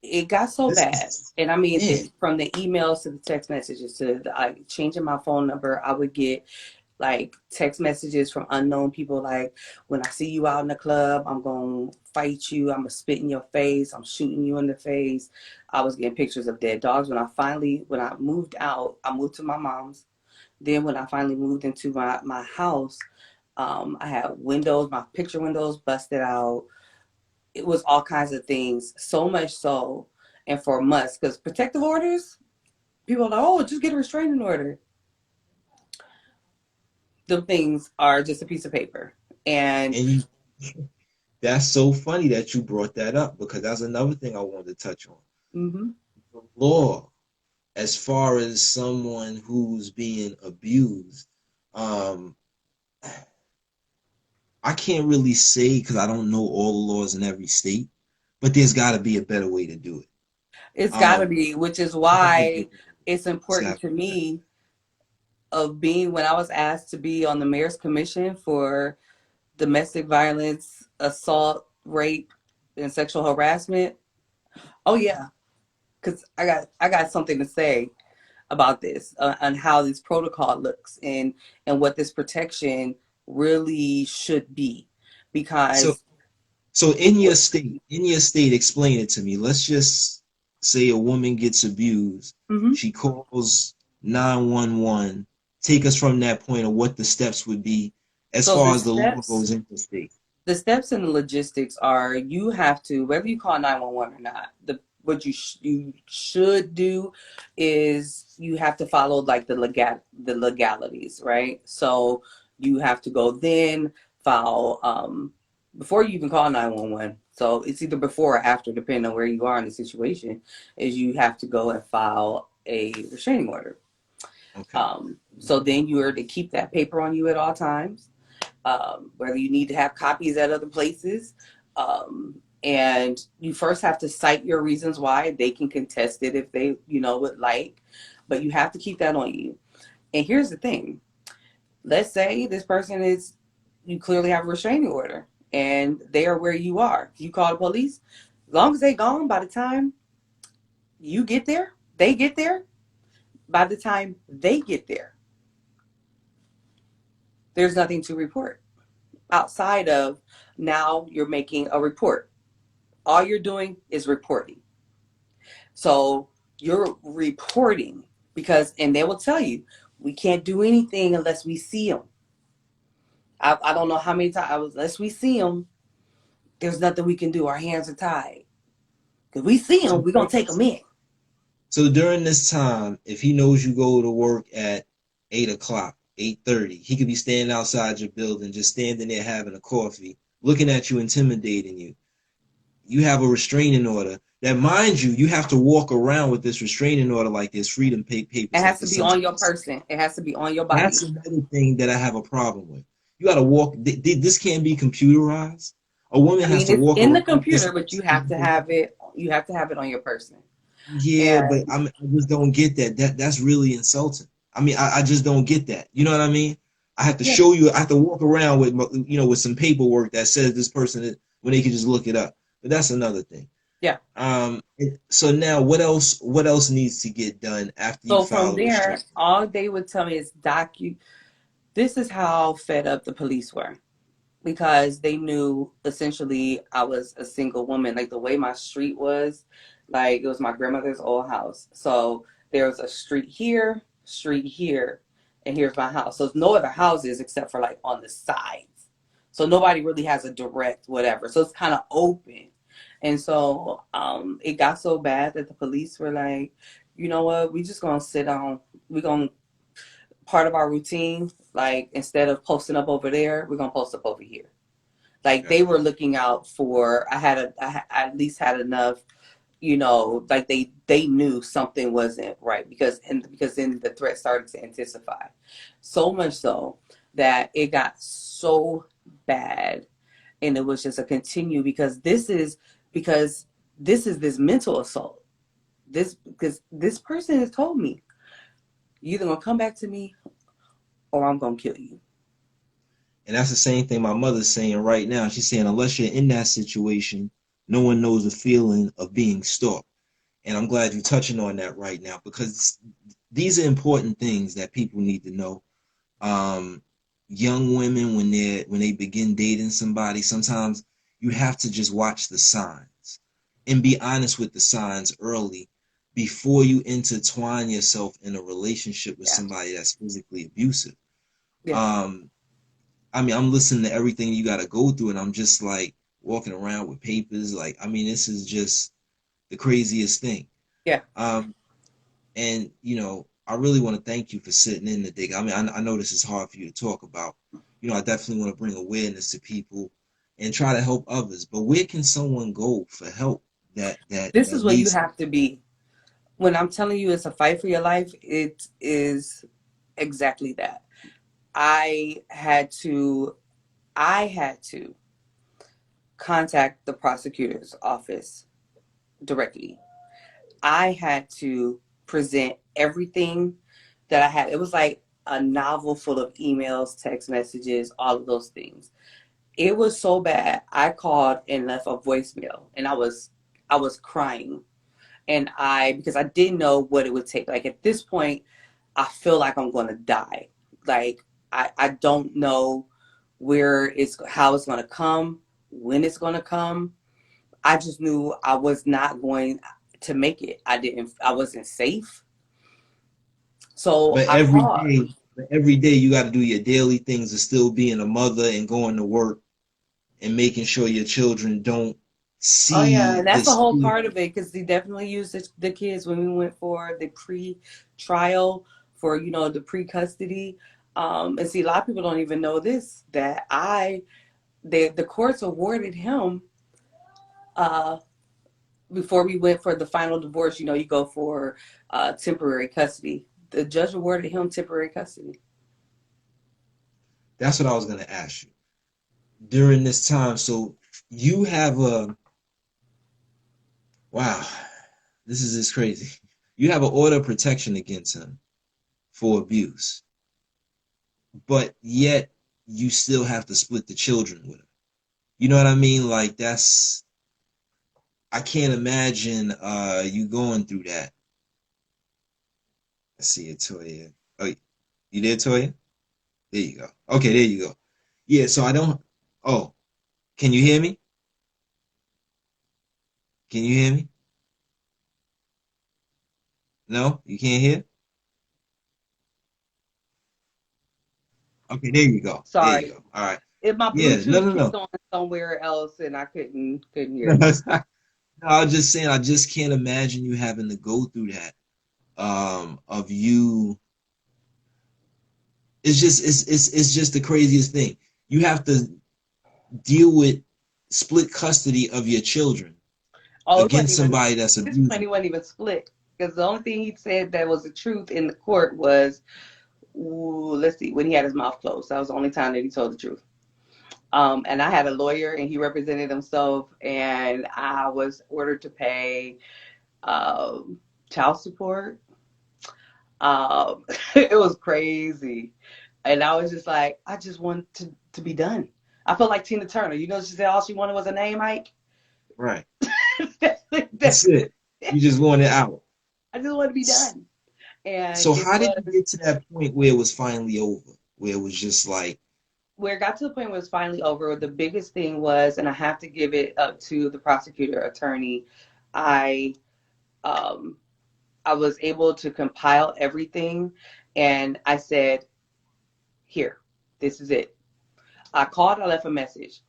it got so This bad, is and I mean, man. from the emails to the text messages to changing my phone number, I would get like text messages from unknown people like, when I see you out in the club, I'm gonna fight you, I'm gonna spit in your face, I'm shooting you in the face. I was getting pictures of dead dogs. When I moved out, I moved to my mom's. Then when I finally moved into my house, I had windows, my picture windows busted out. It was all kinds of things, so much so, and for months, because protective orders, people are like, oh, just get a restraining order. The things are just a piece of paper. And And you that's so funny that you brought that up because that's another thing I wanted to touch on. mm-hmm. The law, as far as someone who's being abused, um, I can't really say because I don't know all the laws in every state, but there's got to be a better way to do it. It's got to Um, be, which is gotta be, why it's it's important gotta to be better. me of being, when I was asked to be on the mayor's commission for domestic violence, assault, rape, and sexual harassment. Oh yeah, because I got something to say about this, on how this protocol looks, and what this protection really should be, So, because so in your state, explain it to me. Let's just say a woman gets abused. mhm. She calls 911. Take us from that point of what the steps would be as So far as the law goes in the state. the steps and the logistics are, you have to, whether you call 911 or not, what you should do is you have to follow like the legalities, right? So you have to go then file, before you even call 911. So it's either before or after, depending on where you are in the situation, is you have to go and file a restraining order. Okay. So then you are to keep that paper on you at all times, whether you need to have copies at other places. And you first have to cite your reasons why. They can contest it if they, would like, but you have to keep that on you. And here's the thing. Let's say this person you clearly have a restraining order and they are where you are. You call the police, as long as they gone by the time you get there, they get there, by the time they get there, there's nothing to report outside of, now you're making a report. All you're doing is reporting. So you're reporting and they will tell you, we can't do anything unless we see them. I don't know how many times, unless we see them, there's nothing we can do. Our hands are tied. Because we see them, So, we're going to take them in. so during this time, if he knows you go to work at 8 o'clock, 8:30, he could be standing outside your building, just standing there having a coffee, looking at you, intimidating you. You have a restraining order that, mind you, you have to walk around with this restraining order like there's freedom It papers, like has to there's be some on type your of. person. It has to be on your body. That's another thing that I have a problem with. You got to walk. This can't be computerized. A woman I has mean, to it's walk in the around with this. computer, but you have to have it. You have to have it on your person. Yeah, but And I just don't get that. That's really insulting. I mean, I just don't get that. You know what I mean? I have to yeah, show you. I have to walk around with with some paperwork that says this person is, when they can just look it up. But that's another thing. yeah. So now what else? What else needs to get done after you So from file a there, restriction? all they would tell me is, this is how fed up the police were, because they knew essentially I was a single woman. Like the way my street was, like it was my grandmother's old house. So there's a street here, and here's my house. So there's no other houses except for like on the sides. So nobody really has a direct whatever. So it's kind of open. And so it got so bad that the police were like, you know what, we just gonna sit down. We're gonna, part of our routine, like instead of posting up over there, we're gonna post up over here. Like they Gotcha. were looking out for, I at least had enough, like they knew something wasn't right, because then the threat started to intensify. So much so that it got so bad, and it was just a continue, because this is this mental assault. Because this person has told me, you either gonna come back to me or I'm gonna kill you. And that's the same thing my mother's saying right now. She's saying, unless you're in that situation, no one knows the feeling of being stalked. And I'm glad you're touching on that right now, because these are important things that people need to know. Um, Young women, when they begin dating somebody, sometimes you have to just watch the signs and be honest with the signs early before you intertwine yourself in a relationship with Yeah. somebody that's physically abusive. Yeah. Um, I mean, I'm listening to everything you got to go through, and I'm just like walking around with papers. Like, I mean, this is just the craziest thing. Yeah. Um, and I really want to thank you for sitting in today. I mean, I know this is hard for you to talk about. I definitely want to bring awareness to people and try to help others. But where can someone go for help This is that where you needs? have to be. When I'm telling you it's a fight for your life, it is exactly that. I had to I had to contact the prosecutor's office directly. I had to present everything that I had. It was like a novel full of emails, text messages, all of those things. It was so bad. I called and left a voicemail, and I was crying, and because I didn't know what it would take. Like at this point, I feel like I'm going to die. Like I don't know how it's going to come, when it's going to come. I just knew I was not going to make it. I wasn't safe. So But I called. every day you got to do your daily things of still being a mother and going to work and making sure your children don't Oh yeah, see and that's a this. whole part of it because he definitely used the kids when we went for the pre-trial for the pre-custody. And see, a lot of people don't even know this that the courts awarded him uh, before we went for the final divorce. You go for temporary custody. The judge awarded him temporary custody. That's what I was going to ask you during this time. So you have a wow, this is just crazy. You have an order of protection against him for abuse, but yet you still have to split the children with him. You know what I mean? Like I can't imagine you going through that. I see it, Toya. Oh, you there, Toya? There you go. Okay, there you go. Yeah, so I don't. Oh, can you hear me? Can you hear me? No, you can't hear? Okay, there you go. There you Sorry, go. All right. if my Yeah, no, Bluetooth no, kicked no. on somewhere else and I couldn't hear No, you. I was just saying, I just can't imagine you having to go through that. Of you, it's just the craziest thing. You have to deal with split custody of your children Oh, it wasn't against even somebody that's this abusing. money wasn't even split because the only thing he said that was the truth in the court was, ooh, let's see, when he had his mouth closed. That was the only time that he told the truth. And I had a lawyer and he represented himself, and I was ordered to pay child support. It was crazy. And I was just like, I just want to be done. I felt like Tina Turner. She said all she wanted was a name, Ike. Right. That's That's it. You it. just want it out. I just want to be done. And So it how did you was get to that point where it was finally over? Where it was just like, where it got to the point where it was finally over. The biggest thing was, and I have to give it up to the prosecutor attorney, I um, I was able to compile everything, and I said, "Here, this is it." I called, I left a message,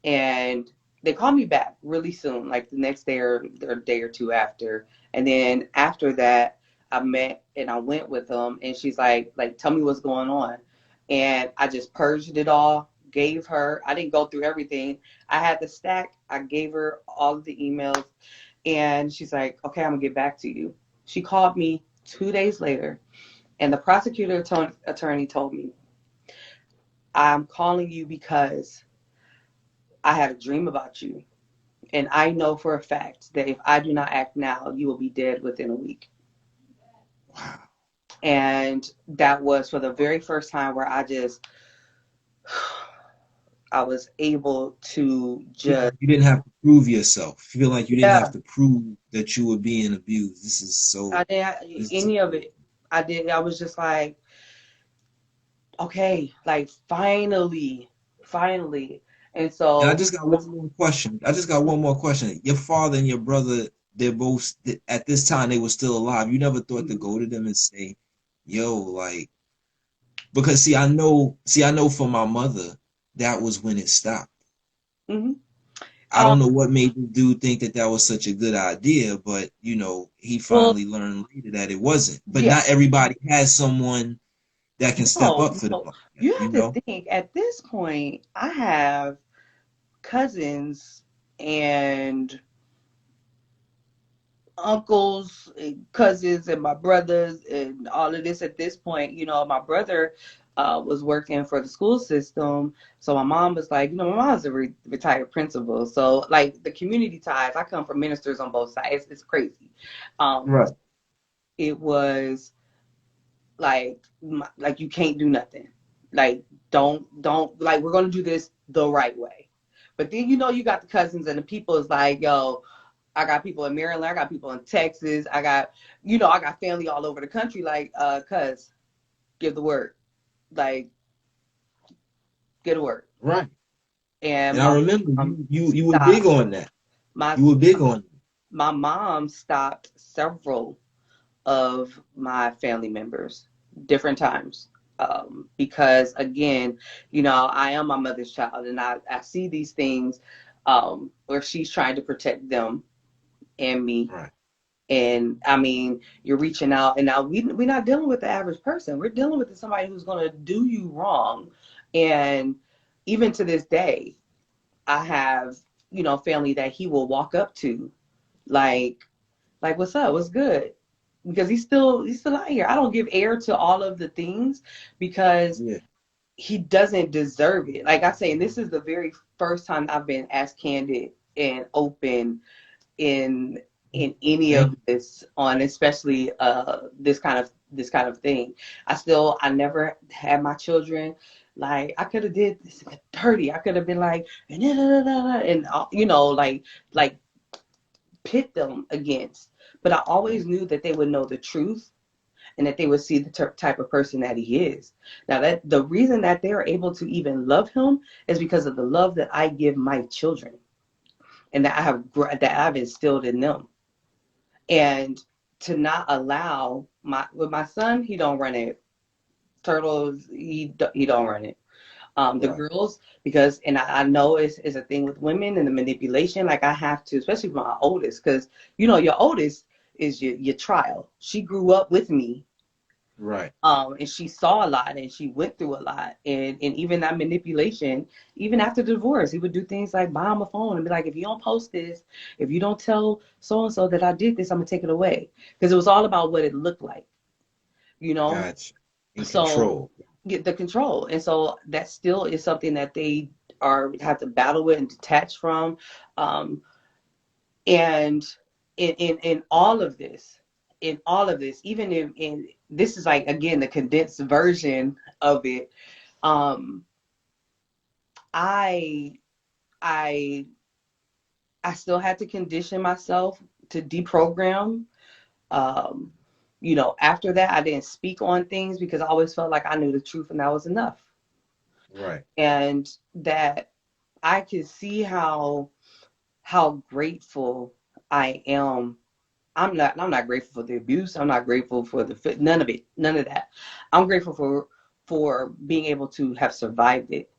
and they called me back really soon, like the next day or a day or two after. And then after that, I met and I went with them, and she's like, tell me what's going on. And I just purged it all, gave her. I didn't go through everything. I had the stack. I gave her all of the emails, and she's like, okay, I'm gonna get back to you. She called me 2 days later, and the prosecutor attorney told me, I'm calling you because I had a dream about you. And I know for a fact that if I do not act now, you will be dead within a week. wow. And that was for the very first time where I just, I was able to Yeah, just, you didn't have to prove yourself. Feel like you didn't have yeah, to prove that you were being abused. I didn't This is so any of beautiful. it. I was just like, okay, like finally. And And I so, just got one more question. I just got one more question. Your father and your brother, they're both at this time they were still alive. You never thought to mhm, go to them and say, "Yo, like," because see, I know for my mother, that was when it stopped. mhm. I don't know what made the dude think that that was such a good idea, but you know, he Well, finally learned later that it wasn't. But yeah, not everybody has someone that can step no, up for them no. like that, You you have to know? think at this point, I have cousins and uncles and cousins and my brothers and all of this at this point. My brother was working for the school system. So my mom was like, my mom's a retired principal. So like the community ties, I come from ministers on both sides. It's crazy. Um, Right. it was like you can't do nothing. Like don't like we're gonna do this the right way. But then you got the cousins and the people is like, yo, I got people in Maryland, I got people in Texas, I got family all over the country, like, cuz, give the word. Like, get a word. Right. And And I my remember mom you were big stopped on that. my You were big on that. my mom stopped several of my family members different times. Because again, I am my mother's child and I see these things where she's trying to protect them and me. Right. And I mean, you're reaching out, and now we're not dealing with the average person. We're dealing with somebody who's going to do you wrong. And even to this day, I have, family that he will walk up to, like, what's up? What's good? Because he's still out here. I don't give air to all of the things because Yeah. he doesn't deserve it. Like I say, and this is the very first time I've been as candid and open in any Thank of you. this on especially this kind of thing. I never had my children, like I could have did this dirty. I could have been like and like pit them against, but I always knew that they would know the truth and that they would see the type of person that he is. Now, that the reason that they're able to even love him is because of the love that I give my children and that I've instilled in them. And to not allow with my son, he don't run it. Turtles, he don't run it. The Right. girls, because and I know it's a thing with women and the manipulation. Like I have to, especially for my oldest, because your oldest is your trial. She grew up with me, Right. and she saw a lot and she went through a lot, and even that manipulation. Even after the divorce, he would do things like buy him a phone and be like, if you don't post this, if you don't tell so and so that I did this, I'm gonna take it away, because it was all about what it looked like, you know. Gotcha. In So control. get the control, and so that still is something that they are have to battle with and detach from. um and in all of this, even in this is like again the condensed version of it. um i i I still had to condition myself to deprogram. um After that, I didn't speak on things because I always felt like I knew the truth and that was enough. Right. And that I could see how grateful I am. I'm not grateful for the abuse. I'm not grateful for none of it. None of that. I'm grateful for being able to have survived it.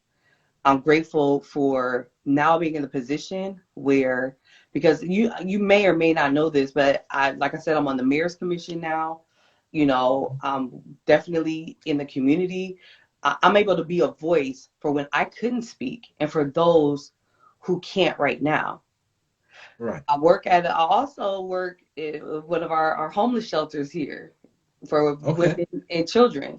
I'm grateful for now being in the position where, because you may or may not know this, but like I said, I'm on the mayor's commission now. I'm definitely in the community. I'm able to be a voice for when I couldn't speak and for those who can't right now. Right. I also work at one of our homeless shelters here for Okay. women and children.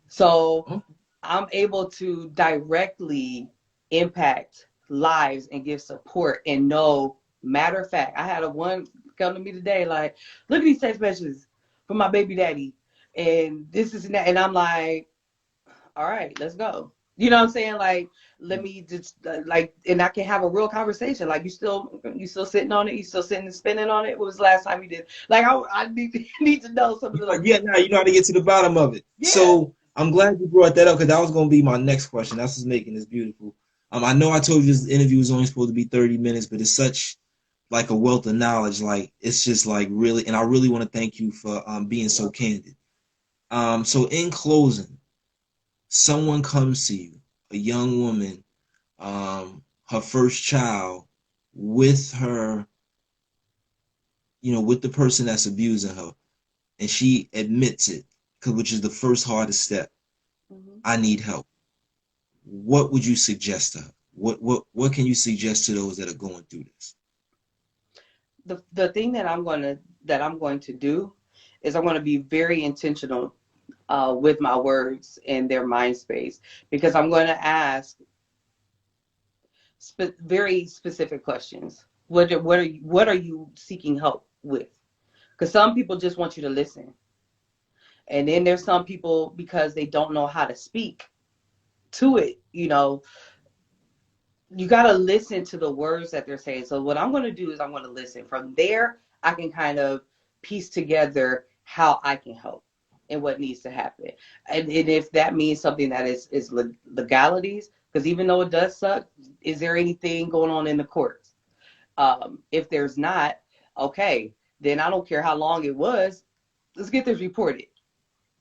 So Oh, I'm able to directly impact lives and give support and know. Matter of fact, I had a one come to me today like, look at these text messages from my baby daddy, and this is and that, and I'm like, all right, let's go. You know what I'm saying? Like, let me just like, and I can have a real conversation. Like, you still sitting on it? You still sitting and spinning on it? What was the last time you did? Like, I need to know some of those. Yeah, now you know how to get to the bottom of it. Yeah. So I'm glad you brought that up because that was going to be my next question. That's what's making this beautiful. I know I told you this interview was only supposed to be 30 minutes, but it's such like a wealth of knowledge. Like it's just like really, and I really want to thank you for being so candid. So in closing, someone comes to you, a young woman, her first child, with her, with the person that's abusing her, and she admits it, which is the first hardest step. Mm-hmm. I need help. What would you suggest to her? What can you suggest to those that are going through this? The thing that I'm going to do is I'm going to be very intentional with my words and their mind space, because I'm going to ask very specific questions. What are you seeking help with? Because some people just want you to listen, and then there's some people, because they don't know how to speak to it, you got to listen to the words that they're saying. So what I'm going to do is I'm going to listen. From there, I can kind of piece together how I can help and what needs to happen. And if that means something that is legalities, because even though it does suck, is there anything going on in the courts? If there's not, okay, then I don't care how long it was. Let's get this reported.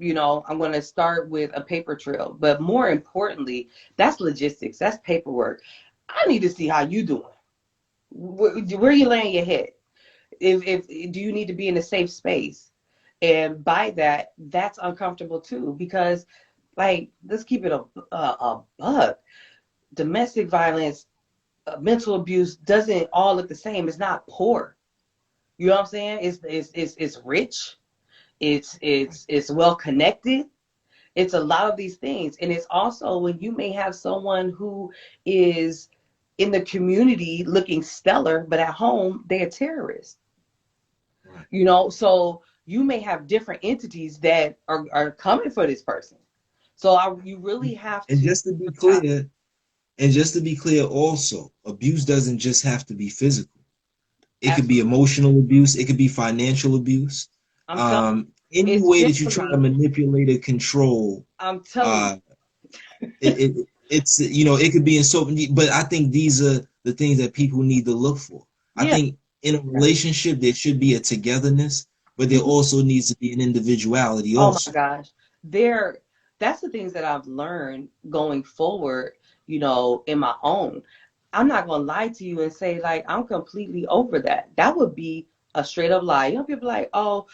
I'm going to start with a paper trail. But more importantly, that's logistics. That's paperwork. I need to see how you doing. Where you laying your head? If do you need to be in a safe space? And by that, that's uncomfortable too, because, like, let's keep it a buck. Domestic violence, mental abuse doesn't all look the same. It's not poor. You know what I'm saying? It's rich. It's well connected. It's a lot of these things. And it's also when you may have someone who is in the community looking stellar, but at home they're terrorists. Right. So you may have different entities that are coming for this person. So you really have to. And just to be clear, also, abuse doesn't just have to be physical. It could be emotional abuse. It could be financial abuse. Any way that you try to manipulate or control. I'm telling you. It's it could be in so many, but I think these are the things that people need to look for. Yeah. I think in a relationship there should be a togetherness, but there also needs to be an individuality also. Oh my gosh. That's the things that I've learned going forward, in my own. I'm not going to lie to you and say, like, I'm completely over that. That would be a straight up lie. People like, oh,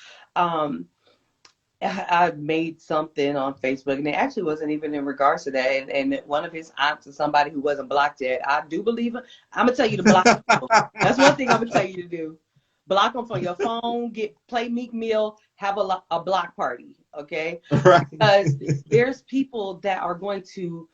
I made something on Facebook, and it actually wasn't even in regards to that. And one of his aunts is somebody who wasn't blocked yet. I do believe him. I'm gonna tell you to block people. That's one thing I'm gonna tell you to do. Block them from your phone. Play Meek Mill. Have a block party. Okay, right. Because there's people that are going to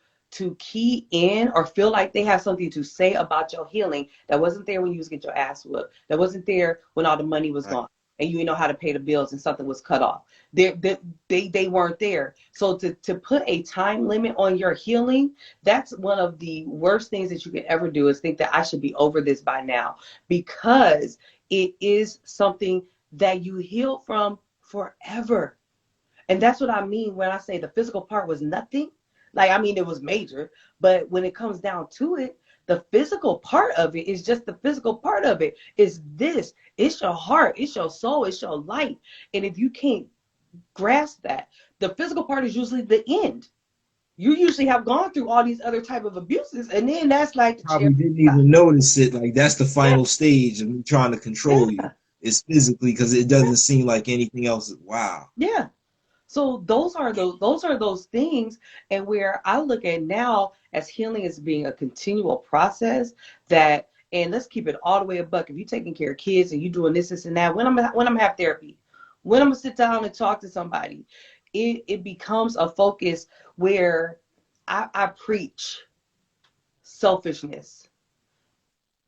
key in or feel like they have something to say about your healing that wasn't there when you was getting your ass whooped. That wasn't there when all the money was gone. And you didn't know how to pay the bills and something was cut off. They weren't there. So to put a time limit on your healing, that's one of the worst things that you can ever do, is think that I should be over this by now, because it is something that you heal from forever. And that's what I mean when I say the physical part was nothing. Like, I mean, it was major, but when it comes down to it, the physical part of it is just the physical part of it. It's this. It's your heart. It's your soul. It's your life. And if you can't grasp that, the physical part is usually the end. You usually have gone through all these other type of abuses, and then that's like the probably didn't even notice it. Like, that's the final stage of me trying to control you. It's physically, because it doesn't seem like anything else. Wow. Yeah. So those are those things, and where I look at now as healing as being a continual process that, and let's keep it all the way a buck. If you're taking care of kids and you're doing this and that, when I'm gonna have therapy, when I'm gonna sit down and talk to somebody, it becomes a focus where I preach selfishness.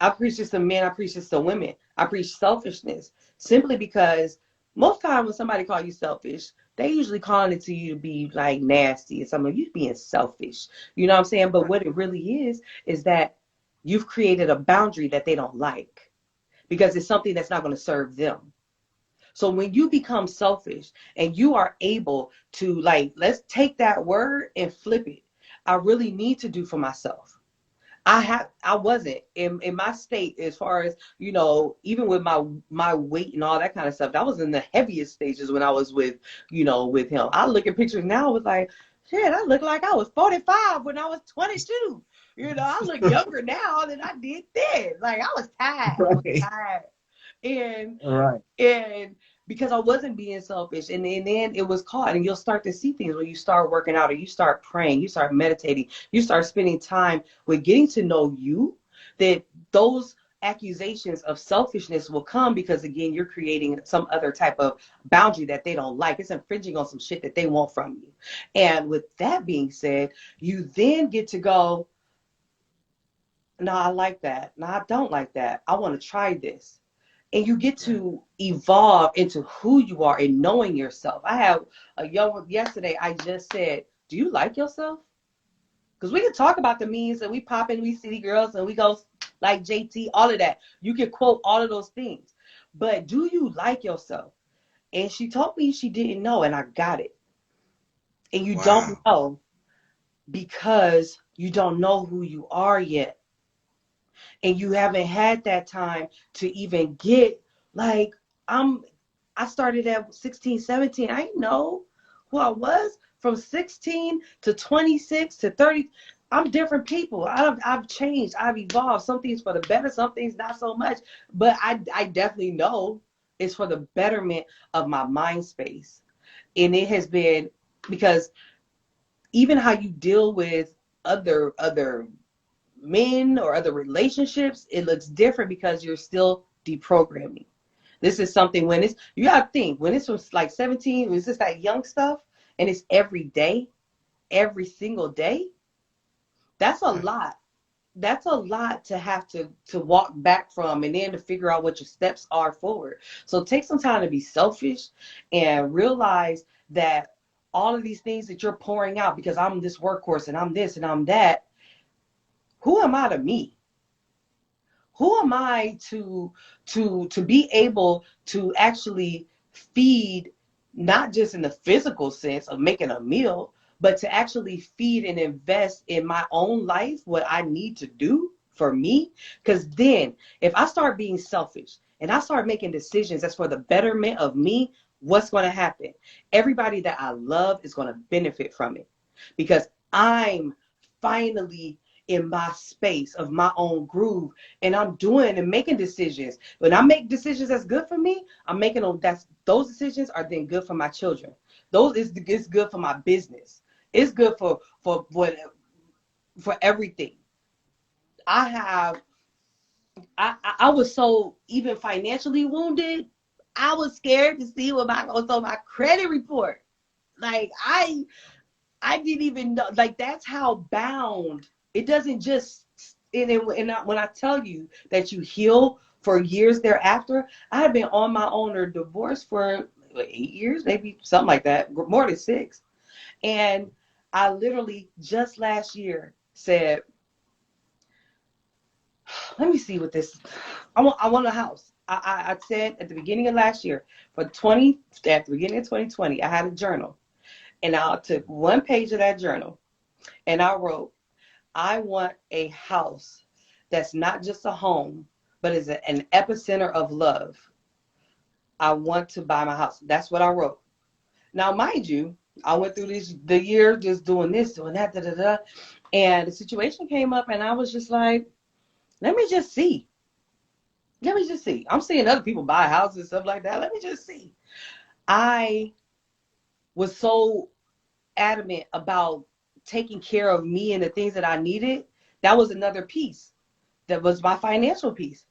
I preach this to men, I preach this to women. I preach selfishness simply because most times when somebody calls you selfish, they usually calling it to you to be like nasty and some of you being selfish. You know what I'm saying? But what it really is that you've created a boundary that they don't like because it's something that's not going to serve them. So when you become selfish and you are able to, like, let's take that word and flip it. I really need to do for myself. I wasn't in my state as far as, you know, even with my weight and all that kind of stuff. That was in the heaviest stages when I was with, you know, with him. I look at pictures now, I was like, shit, I look like I was 45 when I was 22. You know, I look younger now than I did then. Like I was tired. I was Right. tired. And Right. and because I wasn't being selfish, and then it was caught, and you'll start to see things when you start working out, or you start praying, you start meditating, you start spending time with getting to know you, that those accusations of selfishness will come because again you're creating some other type of boundary that they don't like. It's infringing on some shit that they want from you. And with that being said, you then get to go, no, I like that. No, I don't like that. I want to try this. And you get to evolve into who you are and knowing yourself. I have a young one yesterday. I just said, do you like yourself? Because we can talk about the memes and we pop in, we city girls and we go like JT, all of that. You can quote all of those things. But do you like yourself? And she told me she didn't know, and I got it. And you don't Wow. know because you don't know who you are yet. And you haven't had that time to even get like I started at 16, 17. I didn't know who I was from 16 to 26 to 30. I'm different people. I've changed. I've evolved. Some things for the better, some things not so much. But I definitely know it's for the betterment of my mind space. And it has been because even how you deal with other men or other relationships, it looks different because you're still deprogramming. This is something when it's, you gotta think, when it's from like 17, when it's just that young stuff and it's every day, every single day, that's a Right. lot. That's a lot to have to walk back from and then to figure out what your steps are forward. So take some time to be selfish and realize that all of these things that you're pouring out because I'm this workhorse and I'm this and I'm that, who am I to me? Who am I to be able to actually feed, not just in the physical sense of making a meal, but to actually feed and invest in my own life, what I need to do for me? Because then if I start being selfish and I start making decisions that's for the betterment of me, what's going to happen? Everybody that I love is going to benefit from it because I'm finally in my space of my own groove, and I'm doing and making decisions. When I make decisions that's good for me, I'm making them, that's, those decisions are then good for my children. Those is it's good for my business. It's good for what, for everything. I have I was so even financially wounded. I was scared to see what was on my credit report. Like I didn't even know, like that's how bound. It doesn't just, when I tell you that you heal for years thereafter, I have been on my own or divorced for 8 years, maybe something like that, more than 6. And I literally just last year said, let me see what this, I want a house. I said at the beginning of last year, at the beginning of 2020, I had a journal. And I took one page of that journal and I wrote, I want a house that's not just a home, but is an epicenter of love. I want to buy my house. That's what I wrote. Now, mind you, I went through the year just doing this, doing that, da, da, da. And the situation came up and I was just like, let me just see. Let me just see. I'm seeing other people buy houses and stuff like that. Let me just see. I was so adamant about taking care of me and the things that I needed. That was another piece. That was my financial piece.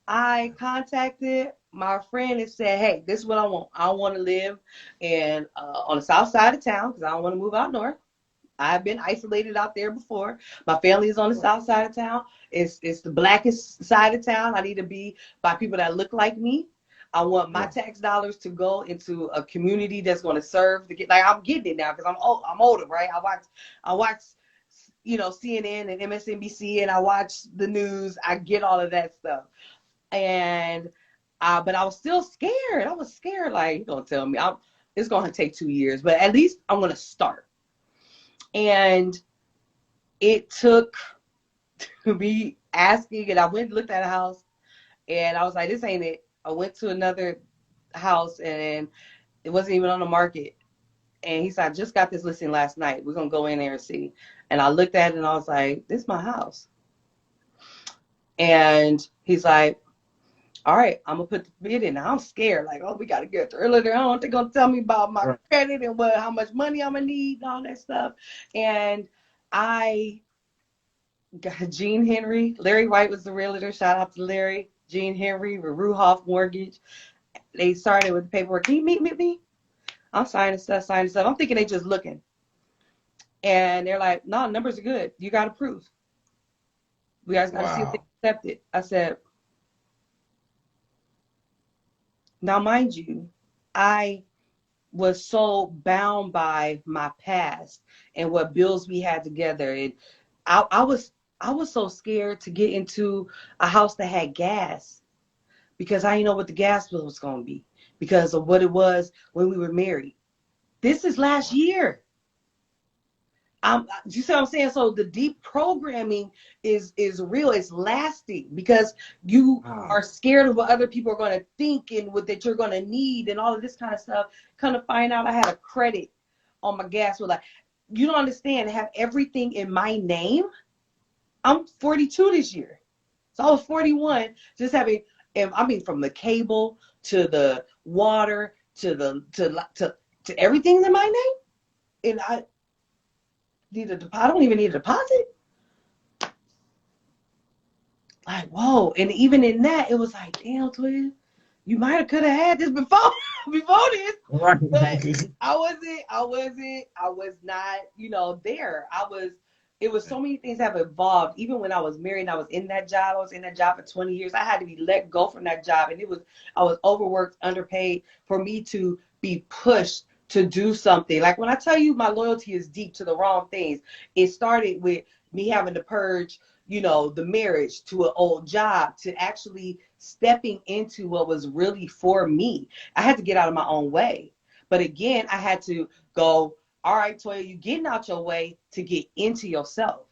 I contacted my friend and said, hey, this is what I want. I want to live on the south side of town because I don't want to move out north. I've been isolated out there before. My family is on the south side of town. It's the blackest side of town. I need to be by people that look like me. I want my tax dollars to go into a community that's going to serve the kid. Like, I'm getting it now because I'm older, right? I watch, CNN and MSNBC, and I watch the news. I get all of that stuff, and but I was still scared. I was scared. Like, you gonna tell me it's gonna take 2 years, but at least I'm gonna start. And it took me asking, and I went and looked at a house, and I was like, this ain't it. I went to another house, and it wasn't even on the market. And he said, I just got this listing last night. We're going to go in there and see. And I looked at it, and I was like, this is my house. And he's like, all right, I'm going to put the bid in. Now I'm scared. Like, oh, we got to get earlier. I don't think they're going to tell me about my credit and how much money I'm going to need and all that stuff. And I got Gene Henry. Larry White was the realtor. Shout out to Larry. Gene Henry with Ruhoff Mortgage. They started with the paperwork. Can you meet me? I'm signing stuff. I'm thinking they just looking. And they're like, no, numbers are good. You got to prove. We guys got to see if they accept it. I said, now, mind you, I was so bound by my past and what bills we had together. And I was so scared to get into a house that had gas because I didn't know what the gas bill was going to be because of what it was when we were married. This is last year. You see what I'm saying? So the deep programming is real. It's lasting because you are scared of what other people are going to think and what that you're going to need and all of this kind of stuff. Kind of find out I had a credit on my gas. Like, you don't understand. I have everything in my name. I'm 42 this year. So I was 41 just having, and I mean, from the cable to the water to everything's in my name. And I don't even need a deposit. Like, whoa. And even in that, it was like, damn, twin, you might have could have had this before this. Right. But I was not, there. It was so many things have evolved. Even when I was married and I was in that job for 20 years. I had to be let go from that job. And I was overworked, underpaid for me to be pushed to do something. Like, when I tell you my loyalty is deep to the wrong things, it started with me having to purge, the marriage to an old job to actually stepping into what was really for me. I had to get out of my own way. But again, I had to go, all right, Toya, you getting out your way to get into yourself.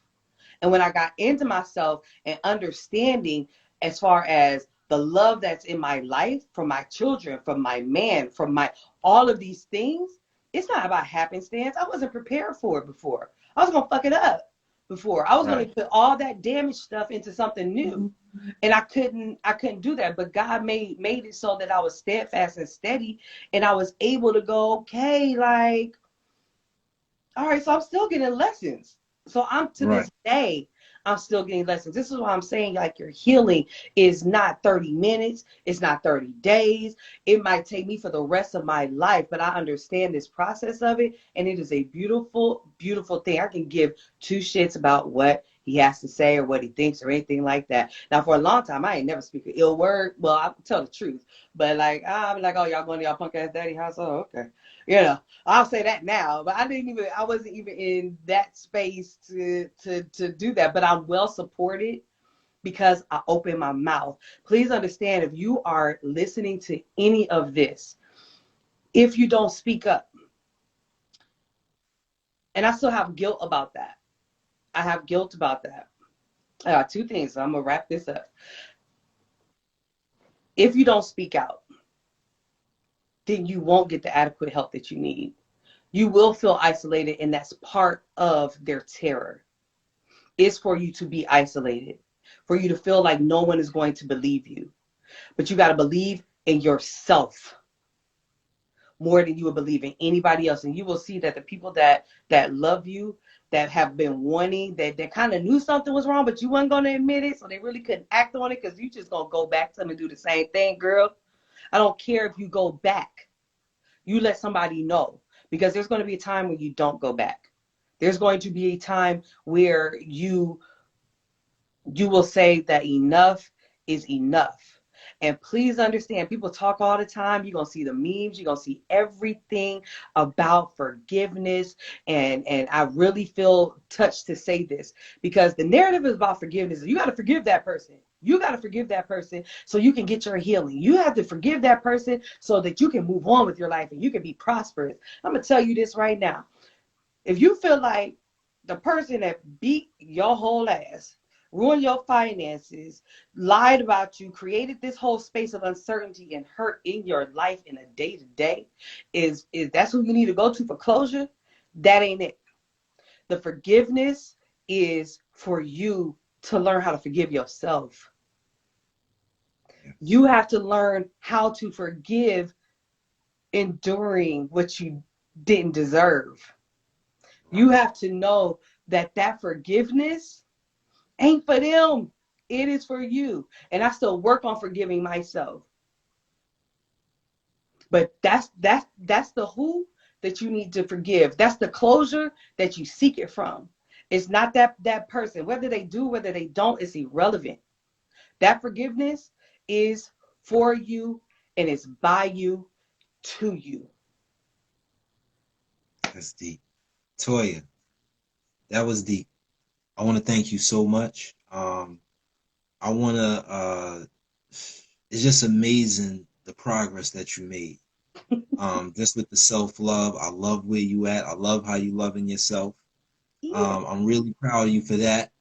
And when I got into myself and understanding as far as the love that's in my life, from my children, from my man, from my all of these things, it's not about happenstance. I wasn't prepared for it before. I was gonna fuck it up before. I was gonna put all that damaged stuff into something new. And I couldn't do that. But God made it so that I was steadfast and steady, and I was able to go, okay, like, all right, so I'm still getting lessons. So I'm to this day, I'm still getting lessons. This is why I'm saying, like, your healing is not 30 minutes. It's not 30 days. It might take me for the rest of my life, but I understand this process of it. And it is a beautiful, beautiful thing. I can give two shits about what he has to say or what he thinks or anything like that. Now, for a long time, I ain't never speak an ill word. Well, I tell the truth. But, like, I'm like, oh, y'all going to y'all punk ass daddy house? Oh, okay. I'll say that now, but I wasn't even in that space to do that. But I'm well supported because I open my mouth. Please understand, if you are listening to any of this, if you don't speak up, and I still have guilt about that. I have guilt about that. I got two things. So I'm going to wrap this up. If you don't speak out, then you won't get the adequate help that you need. You will feel isolated, and that's part of their terror. It's for you to be isolated, for you to feel like no one is going to believe you. But you got to believe in yourself more than you would believe in anybody else. And you will see that the people that love you, that have been wanting, that kind of knew something was wrong, but you weren't going to admit it, so they really couldn't act on it because you just going to go back to them and do the same thing, girl. I don't care if you go back. You let somebody know, because there's going to be a time when you don't go back. There's going to be a time where you will say that enough is enough. And please understand, people talk all the time. You're going to see the memes. You're going to see everything about forgiveness. And I really feel touched to say this because the narrative is about forgiveness. You got to forgive that person. You got to forgive that person so you can get your healing. You have to forgive that person so that you can move on with your life and you can be prosperous. I'm going to tell you this right now. If you feel like the person that beat your whole ass, ruined your finances, lied about you, created this whole space of uncertainty and hurt in your life in a day-to-day, is that's who you need to go to for closure, that ain't it. The forgiveness is for you to learn how to forgive yourself. You have to learn how to forgive enduring what you didn't deserve. You have to know that that forgiveness ain't for them. It is for you. And I still work on forgiving myself. But that's the who that you need to forgive. That's the closure that you seek it from. It's not that person. Whether they do, whether they don't, it's irrelevant. That forgiveness is for you and it's by you to you. That's deep. Toya, that was deep. I want to thank you so much. I want to, it's just amazing the progress that you made. Just with the self-love. I love where you at. I love how you loving yourself. I'm really proud of you for that.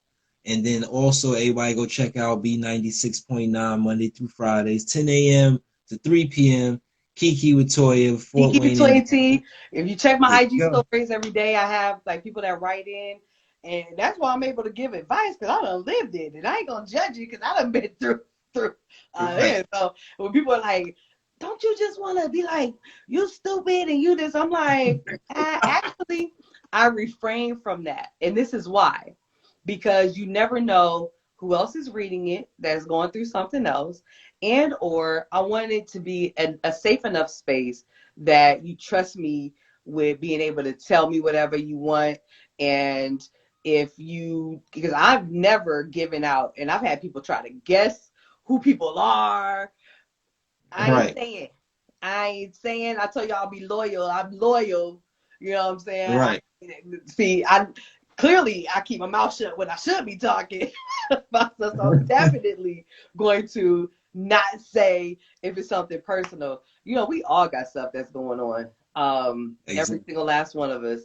And then also, everybody go check out B96.9 Monday through Fridays, 10 a.m. to 3 p.m. Kiki with Toya, Fort Kiki Wayne. 20. If you check my There IG you go. stories every day, I have like people that write in, and that's why I'm able to give advice because I done lived it, and I ain't gonna judge you because I done been through Right. it. So when people are like, "Don't you just want to be like you stupid and you this?" I'm like, actually, I refrain from that, and this is why, because you never know who else is reading it that's going through something else, and or I want it to be a safe enough space that you trust me with being able to tell me whatever you want. And if you, because I've never given out, and I've had people try to guess who people are. I ain't Right. saying. I ain't saying. I tell you I'll be loyal. I'm loyal. You know what I'm saying? Right. I clearly I keep my mouth shut when I should be talking. So I'm definitely going to not say if it's something personal. You know, we all got stuff that's going on. Every Exactly. single last one of us.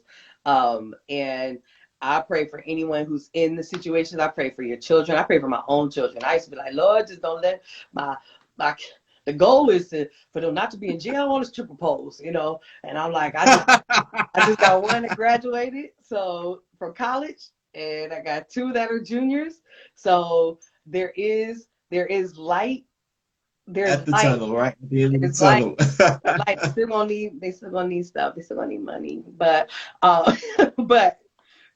And I pray for anyone who's in the situation. I pray for your children. I pray for my own children. I used to be like, Lord, just don't let my the goal is for them not to be in jail on a stripper poles, you know. And I'm like, I just got one that graduated from college, and I got two that are juniors. So there is light. There's At the light. tunnel, right? At the end of the There's light. tunnel. Like they still gonna need stuff. They still gonna need money. But but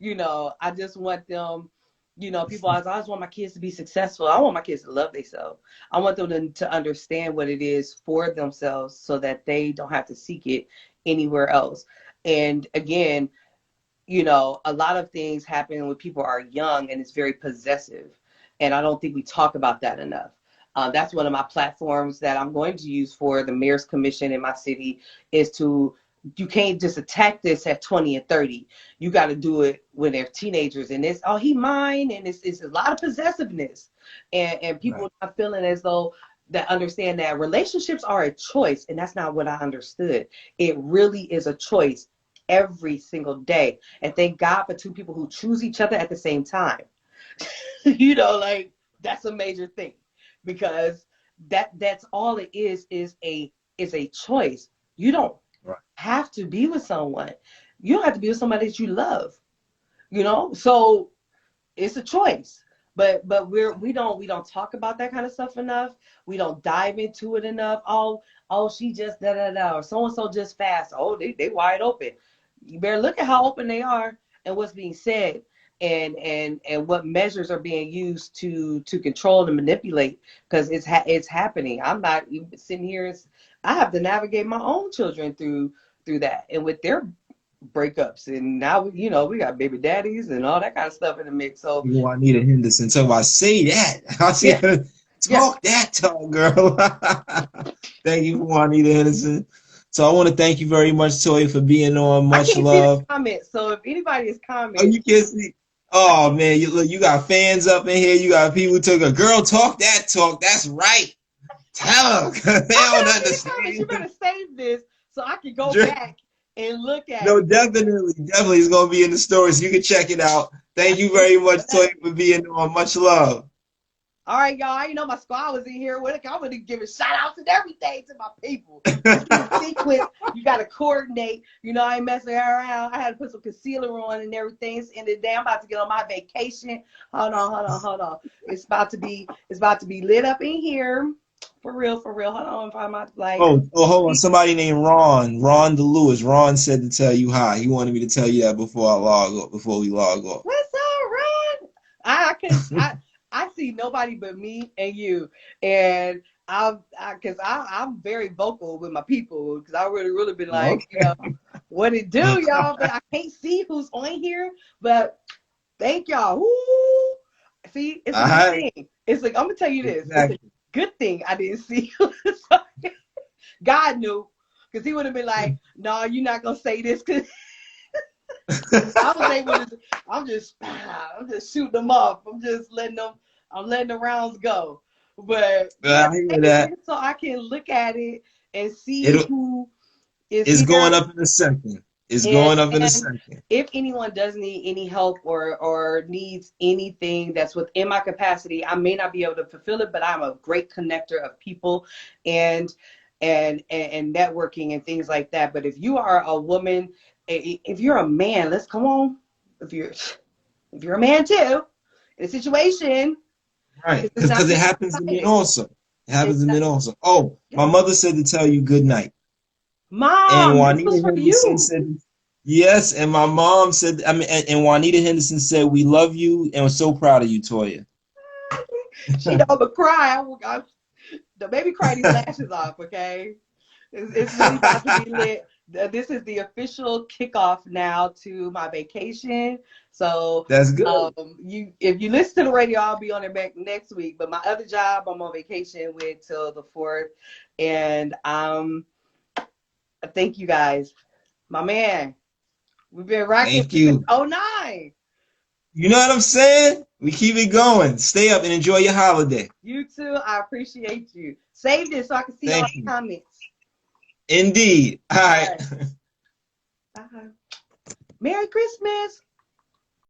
you know, I just want them, you know, people always want my kids to be successful. I want my kids to love themselves. I want them to understand what it is for themselves so that they don't have to seek it anywhere else. And again, you know, a lot of things happen when people are young and it's very possessive. And I don't think we talk about that enough. That's one of my platforms that I'm going to use for the mayor's commission in my city is to, you can't just attack this at 20 and 30. You got to do it when they're teenagers and it's, oh, he mine. And it's a lot of possessiveness and people Right. not feeling as though that understand that relationships are a choice. And that's not what I understood. It really is a choice every single day. And thank God for two people who choose each other at the same time. You know, like that's a major thing because that's all it is a choice. You don't Right. have to be with someone. You don't have to be with somebody that you love, you know? So it's a choice. But we don't talk about that kind of stuff enough. We don't dive into it enough. Oh, she just da da da, or so and so just fast. Oh, they wide open. You better look at how open they are and what's being said and what measures are being used to control and manipulate because it's happening. I'm not even sitting here. I have to navigate my own children through that and with their breakups and now you know we got baby daddies and all that kind of stuff in the mix. So You know, Juanita Henderson. So I say that. I see yeah, her Yeah. Talk that talk, girl. Thank you, Juanita Henderson. So I want to thank you very much, Toya, for being on. I Much can't see the love. comments, so if anybody is Oh, commenting, you can't see. Oh man, you look, you got fans up in here. You got people who took a girl talk that talk. That's right. Tell them. They I don't gotta see the comments. You understand. better save this so I can go back and look at No, it. definitely, it's gonna be in the stories. You can check it out. Thank you very much, Toya, for being on. Much love. All right, y'all. I know my squad was in here. I'm gonna give a shout outs and everything to my people. Sequence, you gotta coordinate. You know, I ain't messing around. I had to put some concealer on and everything. It's the end of the day. I'm about to get on my vacation. Hold on. It's about to be lit up in here. For real. Hold on. If I'm like, Hold on. Somebody named Ron DeLewis. Ron said to tell you hi. He wanted me to tell you that before we log off. what's up, Ron? I see nobody but me and you, and I'm very vocal with my people because I really been like, Okay. you know, what it do, y'all? But I can't see who's on here. But thank y'all. Woo! See, it's a good thing. It's like I'm gonna tell you this. Exactly. It's a good thing I didn't see. God knew, because he would have been like, "No, you're not gonna say this." Because I was able to. I'm just shooting them off. I'm letting the rounds go. But I hear that. so I can look at it and see who is It's here. going up in a second. It's going up in a second. If anyone does need any help or needs anything that's within my capacity, I may not be able to fulfill it, but I'm a great connector of people and networking and things like that. But if you are a woman, if you're a man, let's come on. If you're a man too, in a situation, right? Because it happens to me also. It happens to me also. Oh, my mother said to tell you good night. Mom, and Juanita this was for Henderson you. said yes, and my mom said, and Juanita Henderson said, we love you and we're so proud of you, Toya. She don't cry. The baby cry these lashes off, okay? It's really about to be lit. This is the official kickoff now to my vacation. So that's good. If you listen to the radio, I'll be on it back next week. But my other job, I'm on vacation with till the 4th. And thank you guys. My man, we've been rocking Thank you. since 09. You know what I'm saying? We keep it going. Stay up and enjoy your holiday. You too. I appreciate you. Save this so I can see all the comments. Indeed. All right. Bye. Merry Christmas.